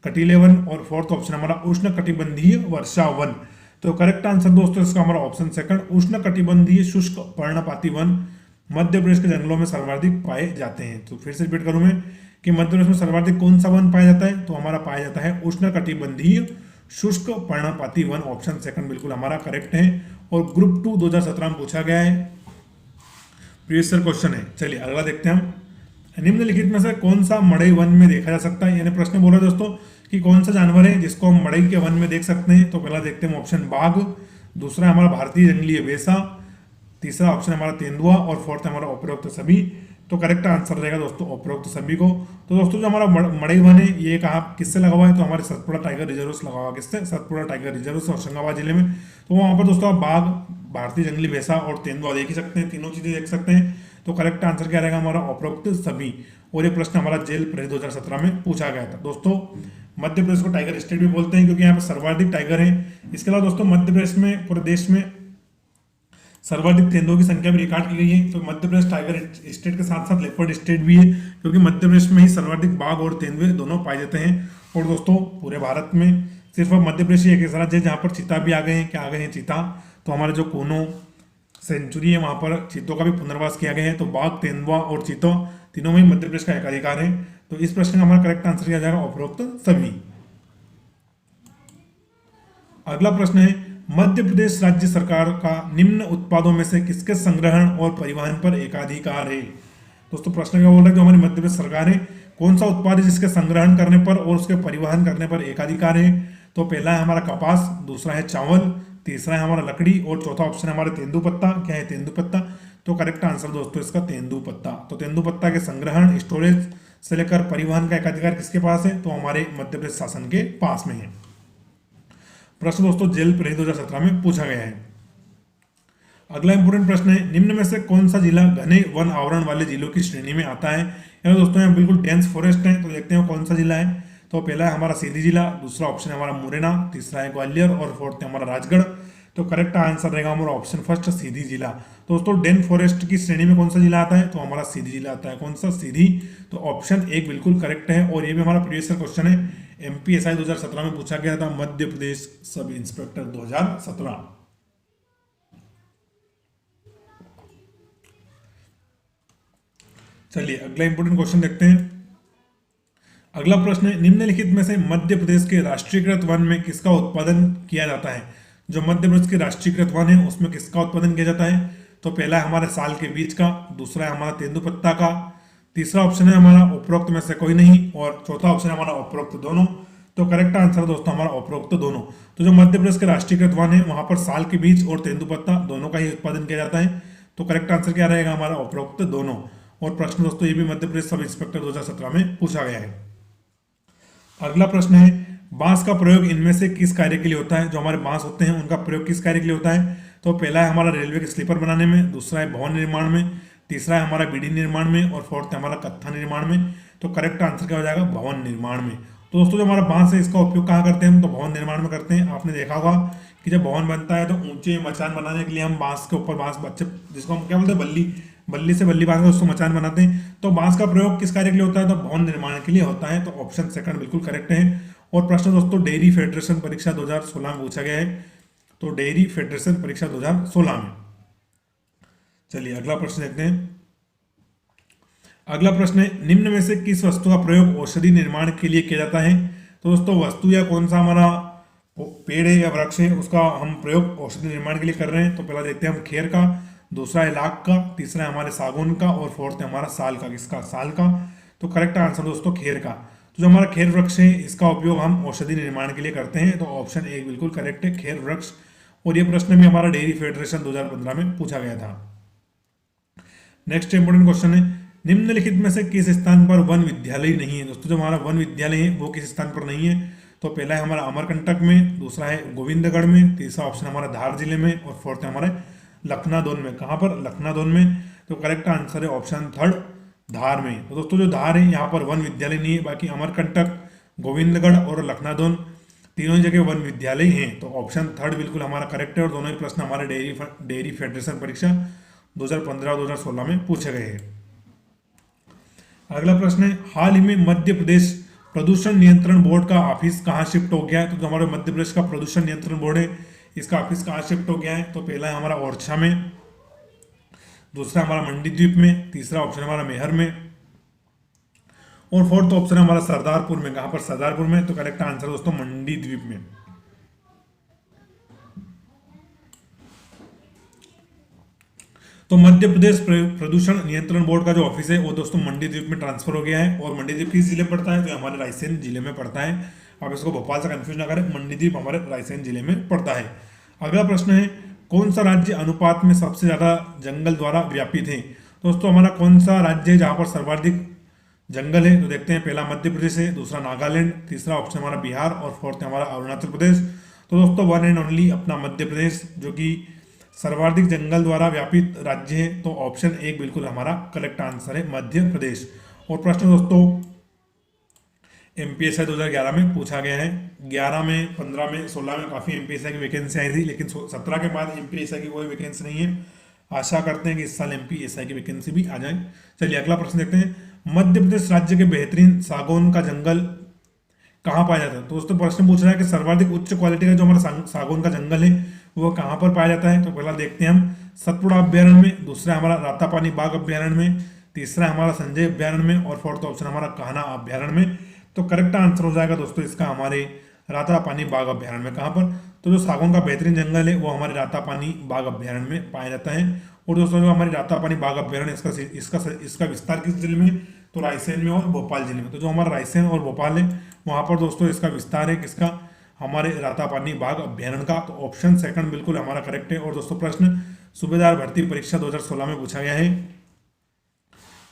कटीले वन और फोर्थ ऑप्शन हमारा उष्ण कटिबंधीय वर्षा वन। तो करेक्ट आंसर दोस्तों इसका हमारा ऑप्शन सेकंड उष्ण कटिबंधीय शुष्क पर्णपाती वन मध्य प्रदेश के जंगलों में सर्वाधिक पाए जाते हैं। तो फिर से रिपीट करूं मैं कि मध्य प्रदेश में सर्वाधिक कौन सा वन पाया जाता है? तो हमारा पाया जाता है उष्ण कटिबंधीय शुष्क पर्णपाती वन। ऑप्शन सेकंड बिल्कुल हमारा करेक्ट है और ग्रुप 2 2017 में पूछा गया है, प्रीवियस ईयर क्वेश्चन है। चलिए अगला देखते हैं हम, निम्नलिखित में से कौन सा मड़ई वन में देखा जा सकता है? यानी प्रश्न बोल रहा है दोस्तों कि कौन सा जानवर है जिसको हम मड़ई के वन में देख सकते हैं? तो पहला देखते हैं ऑप्शन बाघ, दूसरा हमारा भारतीय जंगली वेसा, तीसरा ऑप्शन हमारा तेंदुआ और फोर्थ हमारा उपरोक्त सभी। तो करेक्ट आंसर रहेगा दोस्तों उपरोक्त सभी को। तो दोस्तों जो हमारा मड़ई वन है ये कहाँ किससे लगा हुआ है? तो हमारे सतपुड़ा टाइगर रिजर्व से लगा हुआ है। किससे? सतपुड़ा टाइगर रिजर्व से होशंगाबाद जिले में। तो वहाँ पर दोस्तों आप बाघ, भारतीय जंगली भैंसा और तेंदुआ देख ही सकते हैं, तीनों चीजें देख सकते हैं। तो करेक्ट आंसर क्या रहेगा हमारा उपरोक्त सभी। और ये प्रश्न हमारा जेल प्रहरी 2017 में पूछा गया था। दोस्तों मध्य प्रदेश को टाइगर स्टेट भी बोलते हैं क्योंकि यहाँ पर सर्वाधिक टाइगर है। इसके अलावा दोस्तों मध्य प्रदेश में पूरे देश में सर्वाधिक तेंदुओं की संख्या भी रिकॉर्ड की गई है। तो मध्य प्रदेश टाइगर स्टेट के साथ साथ लेपर्ड स्टेट भी है क्योंकि मध्य प्रदेश में ही सर्वाधिक बाघ और तेंदुए दोनों पाए जाते हैं। और दोस्तों पूरे भारत में सिर्फ मध्य प्रदेश ही एक ऐसा राज्य है जहाँ पर चीता भी आ गए हैं। क्या आ गए हैं? चीता। तो हमारे जो कोनो सेंचुरी है वहां पर चीतों का भी पुनर्वास किया गया है। तो बाघ, तेंदुआ और चीतों तीनों में मध्य प्रदेश का एकाधिकार है। तो इस प्रश्न का हमारा करेक्ट आंसर किया जाएगा उपरोक्त सभी। अगला प्रश्न है, मध्य प्रदेश राज्य सरकार का निम्न उत्पादों में से किसके संग्रहण और परिवहन पर एकाधिकार है? दोस्तों प्रश्न क्या बोल रहा है, जो हमारी मध्य प्रदेश सरकार है कौन सा उत्पाद है जिसके संग्रहण करने पर और उसके परिवहन करने पर एकाधिकार है? तो पहला है हमारा कपास, दूसरा है चावल, तीसरा है हमारा लकड़ी और चौथा ऑप्शन है हमारा तेंदुपत्ता। क्या है? तेंदुपत्ता। तो करेक्ट आंसर दोस्तों इसका तेंदुपत्ता। तो तेंदुपत्ता के संग्रहण, स्टोरेज से लेकर परिवहन का एकाधिकार किसके पास है? तो हमारे मध्य प्रदेश शासन के पास में है। प्रश्न दोस्तों जेल प्रहरी 2017 में पूछा गया है। अगला इंपोर्टेंट प्रश्न है, निम्न में से कौन सा जिला घने वन आवरण वाले जिलों की श्रेणी में आता है? यानी दोस्तों यहाँ बिल्कुल डेंस फॉरेस्ट है। तो देखते हैं कौन सा जिला है। तो पहला है हमारा सीधी जिला, दूसरा ऑप्शन है हमारा मुरैना, तीसरा है ग्वालियर और फोर्थ है हमारा राजगढ़। तो करेक्ट आंसर रहेगा हमारा ऑप्शन फर्स्ट सीधी जिला। दोस्तों डेन फॉरेस्ट की श्रेणी में कौन सा जिला आता है? तो हमारा सीधी जिला आता है। कौन सा? सीधी। तो ऑप्शन 1 बिल्कुल करेक्ट है और ये भी हमारा प्रीवियस क्वेश्चन है, एमपीएसआई 2017 में पूछा गया था, मध्य प्रदेश सब इंस्पेक्टर 2017। चलिए अगला इंपोर्टेंट क्वेश्चन देखते हैं। अगला प्रश्न है, निम्नलिखित में से मध्य प्रदेश के राष्ट्रीयकृत वन में किसका उत्पादन किया जाता है? जो मध्य प्रदेश के राष्ट्रीयकृत वन है उसमें किसका उत्पादन किया जाता है? तो पहला है हमारे साल के बीज का, दूसरा है हमारा तेंदुपत्ता का, तीसरा ऑप्शन है हमारा उपरोक्त में से कोई नहीं और चौथा ऑप्शन है हमारा उपरोक्त दोनों। तो करेक्ट आंसर दोस्तों हमारा उपरोक्त दोनों। तो जो मध्य प्रदेश के राष्ट्रीयकृत वन है वहां पर साल के बीज और तेंदुपत्ता दोनों का ही उत्पादन किया जाता है। तो करेक्ट आंसर क्या रहेगा हमारा उपरोक्त दोनों। और प्रश्न दोस्तों ये भी मध्य प्रदेश सब इंस्पेक्टर 2017 में पूछा गया है। अगला प्रश्न है, बांस का प्रयोग इनमें से किस कार्य के लिए होता है? जो हमारे बांस होते हैं उनका प्रयोग किस कार्य के लिए होता है? तो पहला है हमारा रेलवे के स्लीपर बनाने में, दूसरा है भवन निर्माण में, तीसरा है हमारा बीडी निर्माण में और फोर्थ है हमारा कत्था निर्माण में। तो करेक्ट आंसर क्या हो जाएगा? भवन निर्माण में। तो दोस्तों जो हमारा बांस है इसका उपयोग कहाँ करते हैं हम? तो भवन निर्माण में करते हैं। आपने देखा होगा कि जब भवन बनता है तो ऊंचे मचान बनाने के लिए हम बांस के ऊपर बांस बच्चे जिसको हम क्या बोलते हैं बल्ली, बल्ली से बल्ली बांध कर उसको मचान बनाते हैं। तो बांस का प्रयोग किस कार्य के लिए होता है? तो भवन निर्माण के लिए होता है। तो ऑप्शन सेकंड बिल्कुल करेक्ट है। और प्रश्न दोस्तों डेयरी फेडरेशन परीक्षा 2016 में पूछा गया है। तो डेयरी फेडरेशन परीक्षा 2016 में। चलिए अगला प्रश्न देखते हैं। अगला प्रश्न है, निम्न में से किस वस्तु का प्रयोग औषधि निर्माण के लिए किया जाता है? तो दोस्तों वस्तु या कौन सा हमारा पेड़ है या वृक्ष है उसका हम प्रयोग औषधि निर्माण के लिए कर रहे हैं। तो पहला देखते हैं हम खेर का, दूसरा है लाख का, तीसरा है हमारे सागौन का और फोर्थ है हमारा साल का। किसका? साल का। तो करेक्ट आंसर दोस्तों खेर का। तो जो हमारा खेर वृक्ष है इसका उपयोग हम औषधि निर्माण के लिए करते हैं। तो ऑप्शन 1 बिल्कुल करेक्ट है, खेर वृक्ष। और ये प्रश्न भी हमारा डेयरी फेडरेशन 2015 में पूछा गया था। नेक्स्ट इंपोर्टेंट क्वेश्चन है, निम्नलिखित में से किस स्थान पर वन विद्यालय नहीं है। दोस्तों जो हमारा वन विद्यालय है वो किस स्थान पर नहीं है, तो पहला है हमारा अमरकंटक में, दूसरा है गोविंदगढ़ में, तीसरा ऑप्शन हमारा धार जिले में, और फोर्थ है हमारे लखनादौन में। कहाँ पर, लखनादौन में। तो करेक्ट आंसर है ऑप्शन थर्ड, धार में। तो दोस्तों जो धार है यहाँ पर वन विद्यालय नहीं है, बाकी अमरकंटक, गोविंदगढ़ और लखनादौन तीनों ही जगह वन विद्यालय हैं। तो ऑप्शन थर्ड बिल्कुल हमारा करेक्ट है, और दोनों ही प्रश्न हमारे डेयरी फेडरेशन परीक्षा 2015 और 2016 में पूछे गए हैं। अगला प्रश्न है, हाल ही में मध्य प्रदेश प्रदूषण नियंत्रण बोर्ड का ऑफिस कहाँ शिफ्ट हो गया है। तो जो हमारे मध्य प्रदेश का प्रदूषण नियंत्रण बोर्ड है इसका ऑफिस कहाँ शिफ्ट हो गया है, तो पहला है हमारा ओरछा में, दूसरा हमारा मंडी द्वीप में, तीसरा ऑप्शन हमारा मेहर में, और फोर्थ ऑप्शन हमारा सरदारपुर में। कहां पर, सरदारपुर में। तो करेक्ट आंसर दोस्तों मंडी द्वीप में। तो मध्य प्रदेश प्रदूषण नियंत्रण बोर्ड का जो ऑफिस है वो दोस्तों मंडी द्वीप में ट्रांसफर हो गया है, और मंडी द्वीप किस जिले में पड़ता है, तो हमारे रायसेन जिले में पड़ता है। आप इसको भोपाल से कंफ्यूज ना करें, मंडी द्वीप हमारे रायसेन जिले में पड़ता है। अगला प्रश्न है, कौन सा राज्य अनुपात में सबसे ज्यादा जंगल द्वारा व्यापित है। दोस्तों हमारा कौन सा राज्य है जहां पर सर्वाधिक जंगल है, तो देखते हैं, पहला मध्य प्रदेश है, दूसरा नागालैंड, तीसरा ऑप्शन हमारा बिहार, और फोर्थ है हमारा अरुणाचल प्रदेश। तो दोस्तों वन एंड ओनली अपना मध्य प्रदेश जो कि सर्वाधिक जंगल द्वारा व्यापित राज्य है। तो ऑप्शन एक बिल्कुल हमारा करेक्ट आंसर है, मध्य प्रदेश। और प्रश्न दोस्तों एमपीएसआई 2011 में पूछा गया है। 11 में, 15 में, 16 में काफी एमपीएसआई की वैकेंसी आई थी, लेकिन 17 के बाद एमपीएसआई की कोई वैकेंसी नहीं है। आशा करते हैं कि इस साल एमपीएसआई की वैकेंसी भी आ जाए। चलिए अगला प्रश्न देखते हैं, मध्य प्रदेश राज्य के बेहतरीन सागौन का जंगल कहाँ पाया जाता है। तो दोस्तों प्रश्न पूछ रहा है कि सर्वाधिक उच्च क्वालिटी का जो हमारा सागौन का जंगल है वो कहाँ पर पाया जाता है। तो पहला देखते हैं हम सतपुड़ा अभ्यारण्य में, दूसरा हमारा रातापानी बाग अभ्यारण्य में, तीसरा हमारा संजय अभ्यारण्य में, और फोर्थ ऑप्शन हमारा कान्हा अभ्यारण्य में। तो करेक्ट आंसर हो जाएगा दोस्तों इसका हमारे रातापानी बाग अभ्यारण्य में। कहाँ पर, तो जो सागौन का बेहतरीन जंगल है वो हमारे रातापानी बाग अभ्यारण्य में पाया जाता है। और दोस्तों जो हमारी रातापानी बाग अभ्यारण्य इसका विस्तार किस जिले में, तो रायसेन में और भोपाल जिले में। तो जो हमारा रायसेन और भोपाल है वहां पर दोस्तों इसका विस्तार है किसका, हमारे रातापानी बाग अभ्यारण्य का। तो ऑप्शन सेकंड बिल्कुल हमारा करेक्ट है। और दोस्तों प्रश्न सूबेदार भर्ती परीक्षा 2016 में पूछा गया है।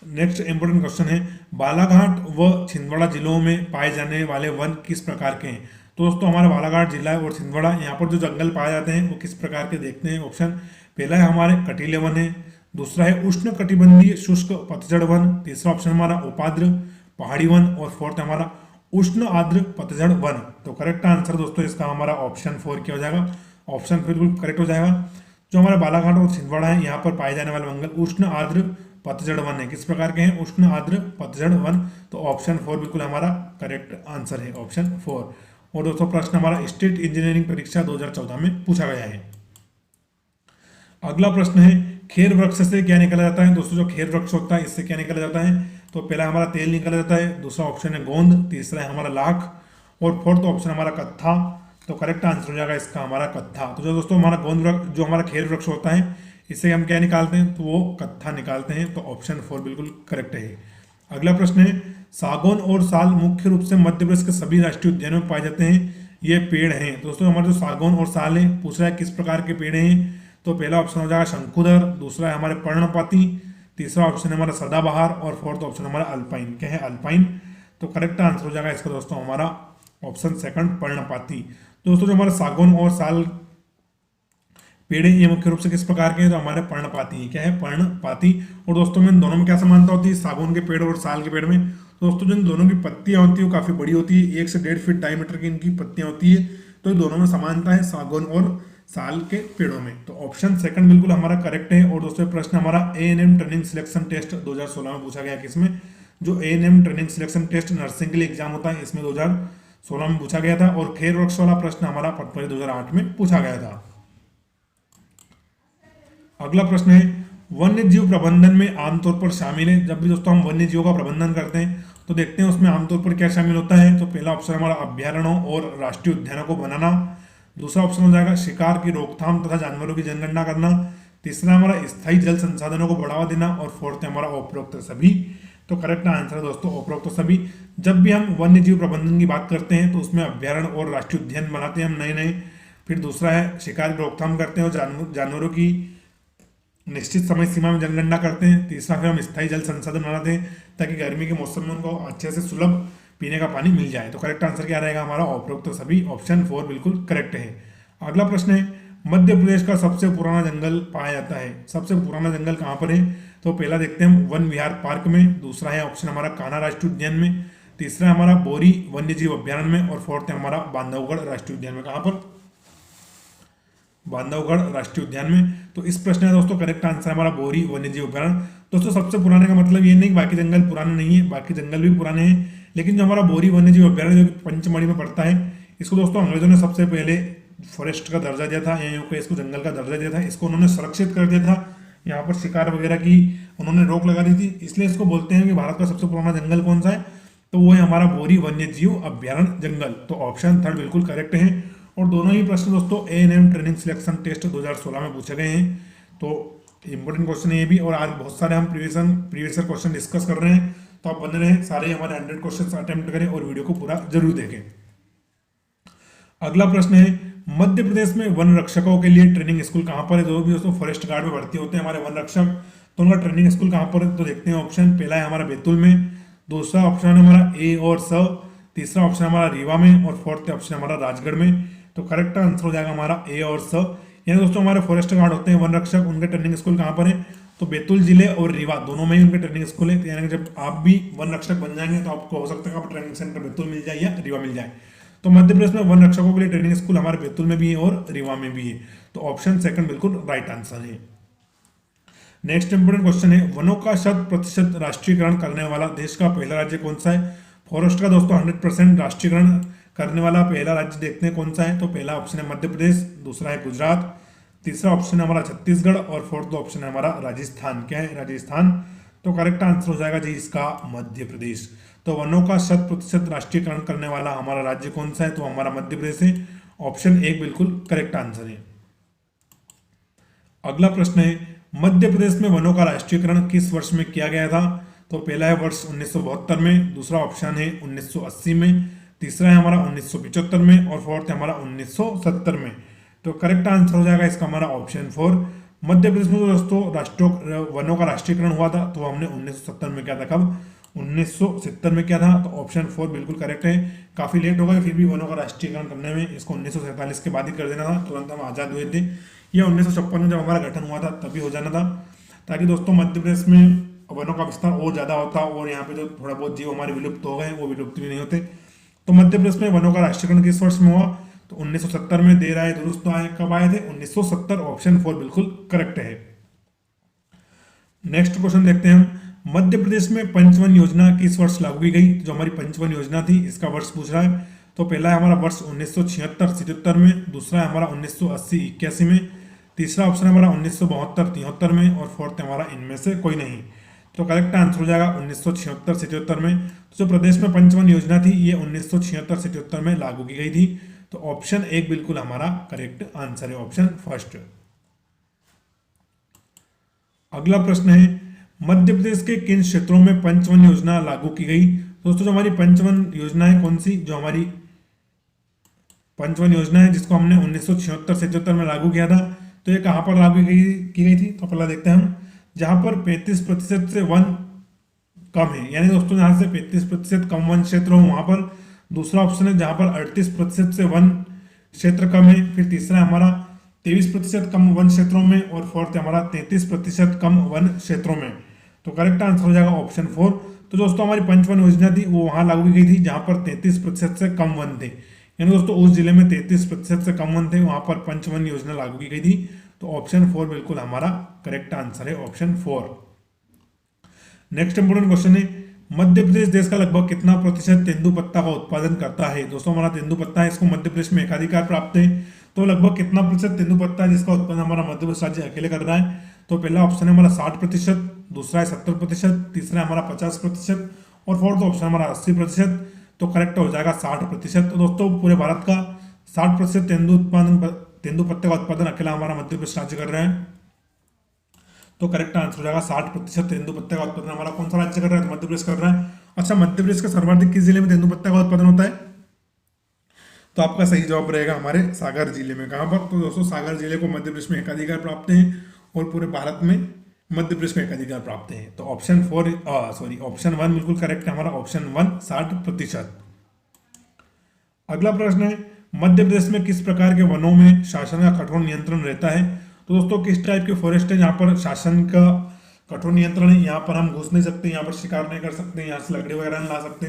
नेक्स्ट इंपोर्टेंट क्वेश्चन है, बालाघाट व छिंदवाड़ा जिलों में पाए जाने वाले वन किस प्रकार के हैं। तो दोस्तों हमारा बालाघाट जिला और छिंदवाड़ा यहाँ पर जो जंगल पाए जाते हैं वो किस प्रकार के देखते हैं। ऑप्शन पहला है हमारे कटीले वन है, दूसरा है उष्ण कटिबंधीय शुष्क पतझड़ वन, तीसरा ऑप्शन हमारा उपाद्र पहाड़ी वन, और फोर्थ हमारा उष्ण आर्द्र पतझड़ वन। तो करेक्ट आंसर दोस्तों इसका हमारा ऑप्शन 4 क्या हो जाएगा, ऑप्शन बिल्कुल करेक्ट हो जाएगा। जो हमारा बालाघाट और छिंदवाड़ा है यहाँ पर पाए जाने वाले जंगल उष्ण आर्द्र पतझड़ वन है। किस प्रकार के हैं, उष्ण आर्द्र पतझड़ वन। तो ऑप्शन 4 बिल्कुल हमारा करेक्ट आंसर है, ऑप्शन 4। और दोस्तों प्रश्न हमारा स्टेट इंजीनियरिंग परीक्षा 2014 में पूछा गया है। अगला प्रश्न है, खेर वृक्ष से क्या निकला जाता है। दोस्तों जो खेर वृक्ष होता है इससे क्या निकला जाता है, तो पहला हमारा तेल निकला जाता है, दूसरा ऑप्शन है गोंद, तीसरा है हमारा लाख, और फोर्थ ऑप्शन हमारा कत्था। तो करेक्ट आंसर हो जाएगा इसका हमारा कत्था। तो जो दोस्तों हमारा गोंद वृक्ष जो हमारा खेर वृक्ष होता है इससे हम क्या निकालते हैं, तो वो कत्था निकालते हैं। तो ऑप्शन 4 बिल्कुल करेक्ट है। अगला प्रश्न है, सागौन और साल मुख्य रूप से मध्य प्रदेश के सभी राष्ट्रीय उद्यानों में पाए जाते हैं, ये पेड़ हैं। दोस्तों हमारे जो सागौन और साल है पूछ रहा है किस प्रकार के पेड़ हैं। तो पहला ऑप्शन हो जाएगा शंकुधर, दूसरा है हमारे पर्णपाती, तीसरा ऑप्शन है हमारा सदाबहार, और फोर्थ ऑप्शन हमारा अल्पाइन। क्या है, अल्पाइन। तो करेक्ट आंसर हो जाएगा इसका दोस्तों हमारा ऑप्शन सेकंड पर्णपाती। दोस्तों जो हमारा सागौन और साल पेड़ ये मुख्य रूप से किस प्रकार के हैं, तो हमारे पर्णपाती। क्या है, पर्णपाती। और दोस्तों में इन दोनों में क्या समानता होती है, सागौन के पेड़ और साल के पेड़ में। दोस्तों जो इन दोनों की पत्तियां होती है वो काफी बड़ी होती है, 1 से 1.5 फीट डायमीटर की इनकी पत्तियां होती है। तो इन दोनों में समानता है सागौन और साल के पेड़ों में। तो ऑप्शन सेकंड बिल्कुल हमारा करेक्ट है। और दोस्तों प्रश्न हमारा A&M ट्रेनिंग सिलेक्शन टेस्ट 2016 में पूछा गया। किसमें, जो A&M training selection test nursing के लिए एग्जाम होता है इसमें 2016 में पूछा गया था। और खेर वृक्ष वाला प्रश्न हमारा फरवरी 2008 में पूछा गया था। अगला प्रश्न है, वन्य जीव प्रबंधन में आमतौर पर शामिल है। जब भी दोस्तों हम वन्य जीवों का प्रबंधन करते हैं तो देखते हैं उसमें आमतौर पर क्या शामिल होता है। तो पहला ऑप्शन हमारा अभ्यारण्यों और राष्ट्रीय उद्यानों को बनाना, दूसरा ऑप्शन हो जाएगा शिकार की रोकथाम तथा जानवरों की जनगणना करना, तीसरा हमारा स्थायी जल संसाधनों को बढ़ावा देना, और फोर्थ है हमारा उपरोक्त सभी। तो करेक्ट आंसर है दोस्तों उपरोक्त सभी। जब भी हम वन्य जीव प्रबंधन की बात करते हैं तो उसमें अभ्यारण्य और राष्ट्रीय उद्यान बनाते हैं हम नए नए, फिर दूसरा है शिकार की रोकथाम करते हैं और जानवरों की निश्चित समय सीमा में जनगणना करते हैं। तीसरा फिर हम स्थायी जल संसाधन बनाते हैं ताकि गर्मी के मौसम में उनको अच्छे से सुलभ पीने का पानी मिल जाए। तो करेक्ट आंसर क्या रहेगा हमारा उपरोक्त तो सभी ऑप्शन 4 बिल्कुल करेक्ट है। अगला प्रश्न है मध्य प्रदेश का सबसे पुराना जंगल पाया जाता है। सबसे पुराना जंगल कहाँ पर है? तो पहला देखते हैं हम वन विहार पार्क में, दूसरा है ऑप्शन हमारा कान्हा राष्ट्रीय उद्यान में, तीसरा है हमारा बोरी वन्य जीव अभ्यारण्य में और फोर्थ है हमारा बांधवगढ़ राष्ट्रीय उद्यान में। कहाँ पर? बांधवगढ़ राष्ट्रीय उद्यान में। तो इस प्रश्न का दोस्तों करेक्ट आंसर हमारा बोरी वन्य जीव अभ्यारण्य। दोस्तों सबसे पुराने का मतलब ये नहीं कि बाकी जंगल पुराने नहीं है, बाकी जंगल भी पुराने हैं, लेकिन जो हमारा बोरी वन्य जीव अभ्यारण्य जो कि पंचमढ़ी में पड़ता है, इसको दोस्तों अंग्रेजों ने सबसे पहले फॉरेस्ट का दर्जा दिया था, या यूं कहें इसको जंगल का दर्जा दिया था। इसको उन्होंने सुरक्षित कर दिया था, यहाँ पर शिकार वगैरह की उन्होंने रोक लगा दी थी, इसलिए इसको बोलते हैं कि भारत का सबसे पुराना जंगल कौन सा है? तो वो है हमारा बोरी वन्य जीव अभ्यारण्य जंगल। तो ऑप्शन थर्ड बिल्कुल करेक्ट है। और दोनों ही प्रश्न दोस्तों A&M ट्रेनिंग सिलेक्शन टेस्ट 2016 में पूछे गए हैं, तो इंपॉर्टेंट क्वेश्चन है ये भी। और आज बहुत सारे हम प्रीवियस क्वेश्चन डिस्कस कर रहे हैं, तो आप बने रहें, सारे हमारे 100 क्वेश्चन अटेम्प्ट करें और वीडियो को पूरा जरूर देखें। अगला प्रश्न है मध्य प्रदेश में वन रक्षकों के लिए ट्रेनिंग स्कूल कहाँ पर है? जो भी दोस्तों फॉरेस्ट गार्ड में भर्ती होते हैं हमारे वन रक्षक, तो उनका ट्रेनिंग स्कूल कहाँ पर है? तो देखते हैं ऑप्शन। पहला है हमारा बैतूल में, दूसरा ऑप्शन है हमारा ए और स, तीसरा ऑप्शन हमारा रीवा में और फोर्थ ऑप्शन हमारा राजगढ़ में। तो करेक्ट आंसर हो जाएगा हमारा ए और स। यानी दोस्तों हमारे फॉरेस्ट गार्ड होते हैं वन रक्षक, उनके ट्रेनिंग स्कूल कहाँ पर है? तो बैतूल जिले और रीवा दोनों में ही उनके ट्रेनिंग स्कूल है। यानी जब आप भी वन रक्षक बन जाएंगे तो आपको हो सकता है आप ट्रेनिंग सेंटर बैतूल मिल जाए या रीवा मिल जाए। तो मध्य प्रदेश में वन रक्षकों के लिए ट्रेनिंग स्कूल हमारे बैतूल में भी है और रीवा में भी है। तो ऑप्शन सेकंड बिल्कुल राइट आंसर है। नेक्स्ट इंपोर्टेंट क्वेश्चन है वनों का 100% राष्ट्रीयकरण करने वाला देश का पहला राज्य कौन सा है? फॉरेस्ट का दोस्तों 100% राष्ट्रीयकरण करने वाला पहला राज्य देखते हैं कौन सा है। तो पहला ऑप्शन है मध्य प्रदेश, दूसरा है गुजरात, तीसरा ऑप्शन है हमारा छत्तीसगढ़ और फोर्थ ऑप्शन है हमारा राजस्थान। क्या है? राजस्थान। तो करेक्ट आंसर हो जाएगा जी इसका मध्य प्रदेश। तो वनों का 100% राष्ट्रीयकरण करने वाला हमारा राज्य कौन सा है? तो हमारा मध्य प्रदेश है। ऑप्शन एक बिल्कुल करेक्ट आंसर है। अगला प्रश्न है मध्य प्रदेश में वनों का राष्ट्रीयकरण किस वर्ष में किया गया था? तो पहला है वर्ष 1972 में, दूसरा ऑप्शन है 1980 में, तीसरा है हमारा 1975 में और फोर्थ है हमारा 1970 में। तो करेक्ट आंसर हो जाएगा इसका हमारा ऑप्शन 4। मध्य प्रदेश में दोस्तों वनों का राष्ट्रीयकरण हुआ था तो हमने 1970 में किया था। कब? 1970 में किया था। तो ऑप्शन 4 बिल्कुल करेक्ट है। काफी लेट हो गया फिर भी वनों का राष्ट्रीयकरण करने में, इसको 1947 के बाद ही कर देना था, तुरंत हम आजाद हुए थे। यह 1956 में जब हमारा गठन हुआ था तभी हो जाना था, ताकि दोस्तों मध्य प्रदेश में वनों का विस्तार और ज्यादा होता और यहाँ पे जो थोड़ा बहुत जीव हमारे विलुप्त हो गए वो विलुप्त भी नहीं होते। तो मध्य प्रदेश में वनों का राष्ट्रीयकरण किस वर्ष में हुआ? तो 1970 में। देर आए दुरुस्त आए, कब आए थे? 1970। ऑप्शन 4 बिल्कुल करेक्ट है। नेक्स्ट क्वेश्चन देखते हैं हम मध्य प्रदेश में पंचवन योजना किस वर्ष लागू की गई? जो हमारी पंचवन योजना थी इसका वर्ष पूछ रहा है। तो पहला है हमारा वर्ष 1976-77 में, दूसरा है हमारा 1980-81 में, तीसरा ऑप्शन है हमारा 1972-73 में और फोर्थ है हमारा इनमें से कोई नहीं। तो करेक्ट आंसर हो जाएगा 1976-77 में। तो जो प्रदेश में पंचवन योजना थी ये 1976-77 में लागू की गई थी। तो ऑप्शन एक बिल्कुल हमारा करेक्ट आंसर है, ऑप्शन फर्स्ट। अगला प्रश्न है मध्य प्रदेश के किन क्षेत्रों में पंचवन योजना लागू की गई? दोस्तों जो हमारी पंचवन योजना है कौन सी? जो हमारी पंचवन योजना है जिसको हमने 1976-77 में लागू किया था, तो ये कहां पर लागू की गई थी? तो पहला देखते हैं हम, जहां पर 35% से वन कम है, यानी दोस्तों जहां से 35% कम वन क्षेत्र हो वहां पर। दूसरा ऑप्शन है जहां पर 38% से वन क्षेत्र कम है। फिर तीसरा है हमारा 23% कम वन क्षेत्रों में और फोर्थ है हमारा 33% कम वन क्षेत्रों में। तो करेक्ट आंसर हो जाएगा ऑप्शन 4। तो दोस्तों हमारी पंचवन योजना थी वो वहां लागू की गई थी जहां पर 33% से कम वन थे, यानी दोस्तों उस जिले में 33% से कम वन थे, वहां पर पंचवन योजना लागू की गई थी। तो ऑप्शन 4 बिल्कुल हमारा करेक्ट आंसर है, ऑप्शन 4। नेक्स्ट इंपोर्टेंट क्वेश्चन है मध्य प्रदेश देश का लगभग कितना प्रतिशत तेंदुपत्ता का उत्पादन करता है? दोस्तों हमारा तेंदुपत्ता है, इसको मध्य प्रदेश में एकाधिकार प्राप्त है। तो लगभग कितना प्रतिशत तेंदुपत्ता है जिसका उत्पादन हमारा मध्य प्रदेश राज्य अकेले कर रहा है? तो पहला ऑप्शन है हमारा 60%, दूसरा है 70%, तीसरा है हमारा 50% और फोर्थ ऑप्शन हमारा 80%। तो करेक्ट हो जाएगा 60%। तो दोस्तों पूरे भारत का 60% तेंदुपत्ते का उत्पादन अकेला हमारा मध्य प्रदेश राज्य कर रहा है। तो करेक्ट आंसर हो जाएगा 60% तेंदुपत्ते का उत्पादन हमारा कौन सा राज्य कर रहा है? तो मध्य प्रदेश कर रहा है। अच्छा, मध्य प्रदेश का सर्वाधिक किस जिले में तेंदुपत्ता का उत्पादन होता है? तो आपका सही जवाब रहेगा हमारे सागर जिले में। कहाँ पर? तो दोस्तों सागर जिले को मध्य प्रदेश में एकाधिकार प्राप्त है और पूरे भारत में मध्य प्रदेश को एकाधिकार प्राप्त है। तो ऑप्शन 1 बिल्कुल करेक्ट है हमारा, ऑप्शन 1 60%। अगला प्रश्न है, मध्य प्रदेश में किस प्रकार के वनों में शासन का कठोर नियंत्रण रहता है? तो दोस्तों किस टाइप के फॉरेस्ट है जहाँ पर शासन का कठोर नियंत्रण है? यहाँ पर हम घुस नहीं सकते, यहाँ पर शिकार नहीं कर सकते, यहाँ से लकड़ी वगैरह नहीं ला सकते,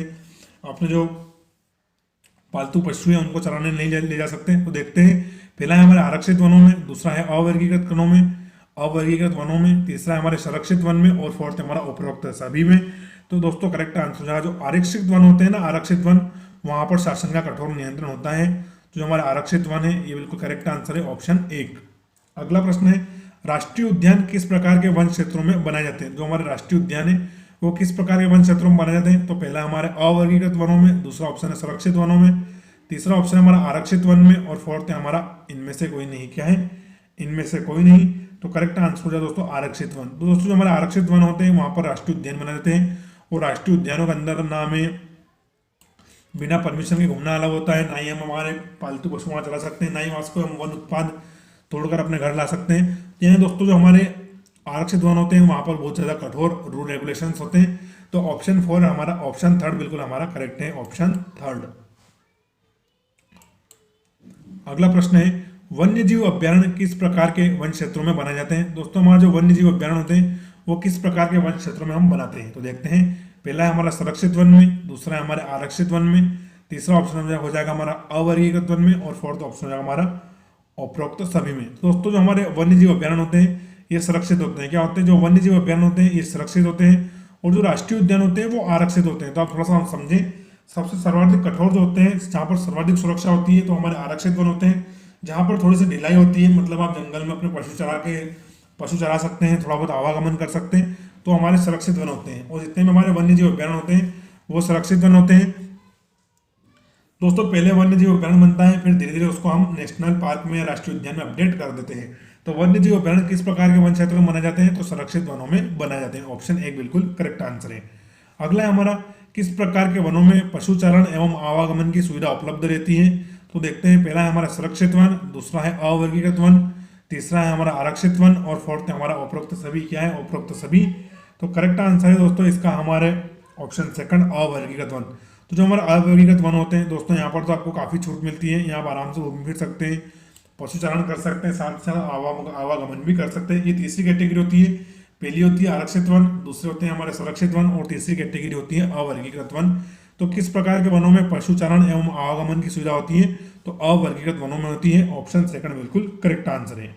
अपने जो पालतू पशु है उनको चराने नहीं ले जा सकते। तो देखते हैं, पहला है हमारे आरक्षित वनों में, दूसरा है अवर्गीकृत वनों में, तीसरा है हमारे संरक्षित वन में और फोर्थ हमारा उपरोक्त सभी में। तो दोस्तों करेक्ट आंसर है जो आरक्षित वन होते हैं ना, आरक्षित वन, वहां पर शासन का कठोर नियंत्रण होता है। तो जो हमारा आरक्षित वन है ये बिल्कुल करेक्ट आंसर है, ऑप्शन 1। अगला प्रश्न है, राष्ट्रीय उद्यान किस प्रकार के वन क्षेत्रों में बनाए जाते हैं? जो हमारे राष्ट्रीय उद्यान है वो किस प्रकार के वन क्षेत्रों में बनाए जाते हैं? तो पहला हमारे अवर्गीकृत वनों में, दूसरा ऑप्शन है संरक्षित वनों में, तीसरा ऑप्शन है हमारा आरक्षित वन में और फोर्थ है हमारा इनमें से कोई नहीं। क्या है? इनमें से कोई नहीं। तो करेक्ट आंसर हो जाए दोस्तों आरक्षित वन। तो दोस्तों जो हमारे आरक्षित वन होते हैं वहां पर राष्ट्रीय उद्यान बनाए जाते हैं और राष्ट्रीय उद्यानों के अंदर ना हमें बिना परमिशन के घूमना अलाउ होता है, ना ही हम हमारे पालतू पशु वहां चला सकते हैं, ना ही वहां से हम वन उत्पाद तोड़कर अपने घर ला सकते हैं। यानी दोस्तों जो हमारे आरक्षित वन होते हैं वहां पर बहुत ज्यादा कठोर रूल रेगुलेशंस होते हैं। तो ऑप्शन 4 हमारा, ऑप्शन 3 बिल्कुल हमारा करेक्ट है, ऑप्शन 3। अगला प्रश्न है, वन्यजीव अभ्यारण्य किस प्रकार के वन क्षेत्रों में बनाए जाते हैं? दोस्तों हमारे जो वन्यजीव अभ्यारण्य होते हैं वो किस प्रकार के वन क्षेत्रों में हम बनाते हैं? तो देखते हैं, पहला है हमारा संरक्षित वन में, दूसरा है हमारे आरक्षित वन में, तीसरा ऑप्शन हो जाएगा हमारा अवर्गीकृत वन में और फोर्थ ऑप्शन हो जाएगा हमारा उपरोक्त सभी में। तो दोस्तों जो हमारे वन्यजीव अभ्यारण्य होते हैं ये सुरक्षित होते हैं। क्या होते हैं? जो वन्यजीव अभ्यारण्य होते हैं ये सुरक्षित होते हैं और जो राष्ट्रीय उद्यान होते हैं वो आरक्षित होते हैं। तो आप थोड़ा सा हम समझें, सबसे सर्वाधिक कठोर जो होते हैं जहाँ पर सर्वाधिक सुरक्षा होती है तो हमारे आरक्षित वन होते हैं। जहाँ पर थोड़ी सी ढिलाई होती है, मतलब आप जंगल में अपने पशु चरा सकते हैं, थोड़ा बहुत आवागमन कर सकते हैं, तो हमारे सुरक्षित वन होते हैं। और जितने भी हमारे वन्यजीव अभ्यारण्य होते हैं वो सुरक्षित वन होते हैं। दोस्तों पहले वन्यजीव अभ्यारण्य बनता है, फिर धीरे धीरे उसको हम नेशनल पार्क में या राष्ट्रीय उद्यान में अपडेट कर देते हैं। तो वन्यजीव अभ्यारण्य किस प्रकार के वन क्षेत्रों में बनाए जाते हैं? तो संरक्षित वनों में बनाए जाते हैं। ऑप्शन 1 बिल्कुल करेक्ट आंसर है। अगला है हमारा, किस प्रकार के वनों में पशुचारण एवं आवागमन की सुविधा उपलब्ध रहती है? तो देखते हैं, पहला है हमारा सुरक्षित वन, दूसरा है अवर्गीकृत वन, तीसरा है हमारा आरक्षित वन और फोर्थ है हमारा उपरोक्त सभी। क्या है? उपरोक्त सभी। तो करेक्ट आंसर है दोस्तों इसका हमारे ऑप्शन 2 अवर्गीकृत वन। तो जो हमारे अवर्गीकृत वन होते हैं दोस्तों यहाँ पर तो आपको काफी छूट मिलती है, यहाँ आप आराम से घूम फिर सकते हैं, पशुचारण कर सकते हैं, साथ साथ आवागमन भी कर सकते हैं। ये तीसरी कैटेगरी होती है। पहली होती है आरक्षित वन, दूसरे होते हैं हमारे संरक्षित वन और तीसरी कैटेगरी होती है अवर्गीकृत वन। तो किस प्रकार के वनों में पशुचारण एवं आवागमन की सुविधा होती है? तो अवर्गीकृत वनों में होती है। ऑप्शन 2 बिल्कुल करेक्ट आंसर है।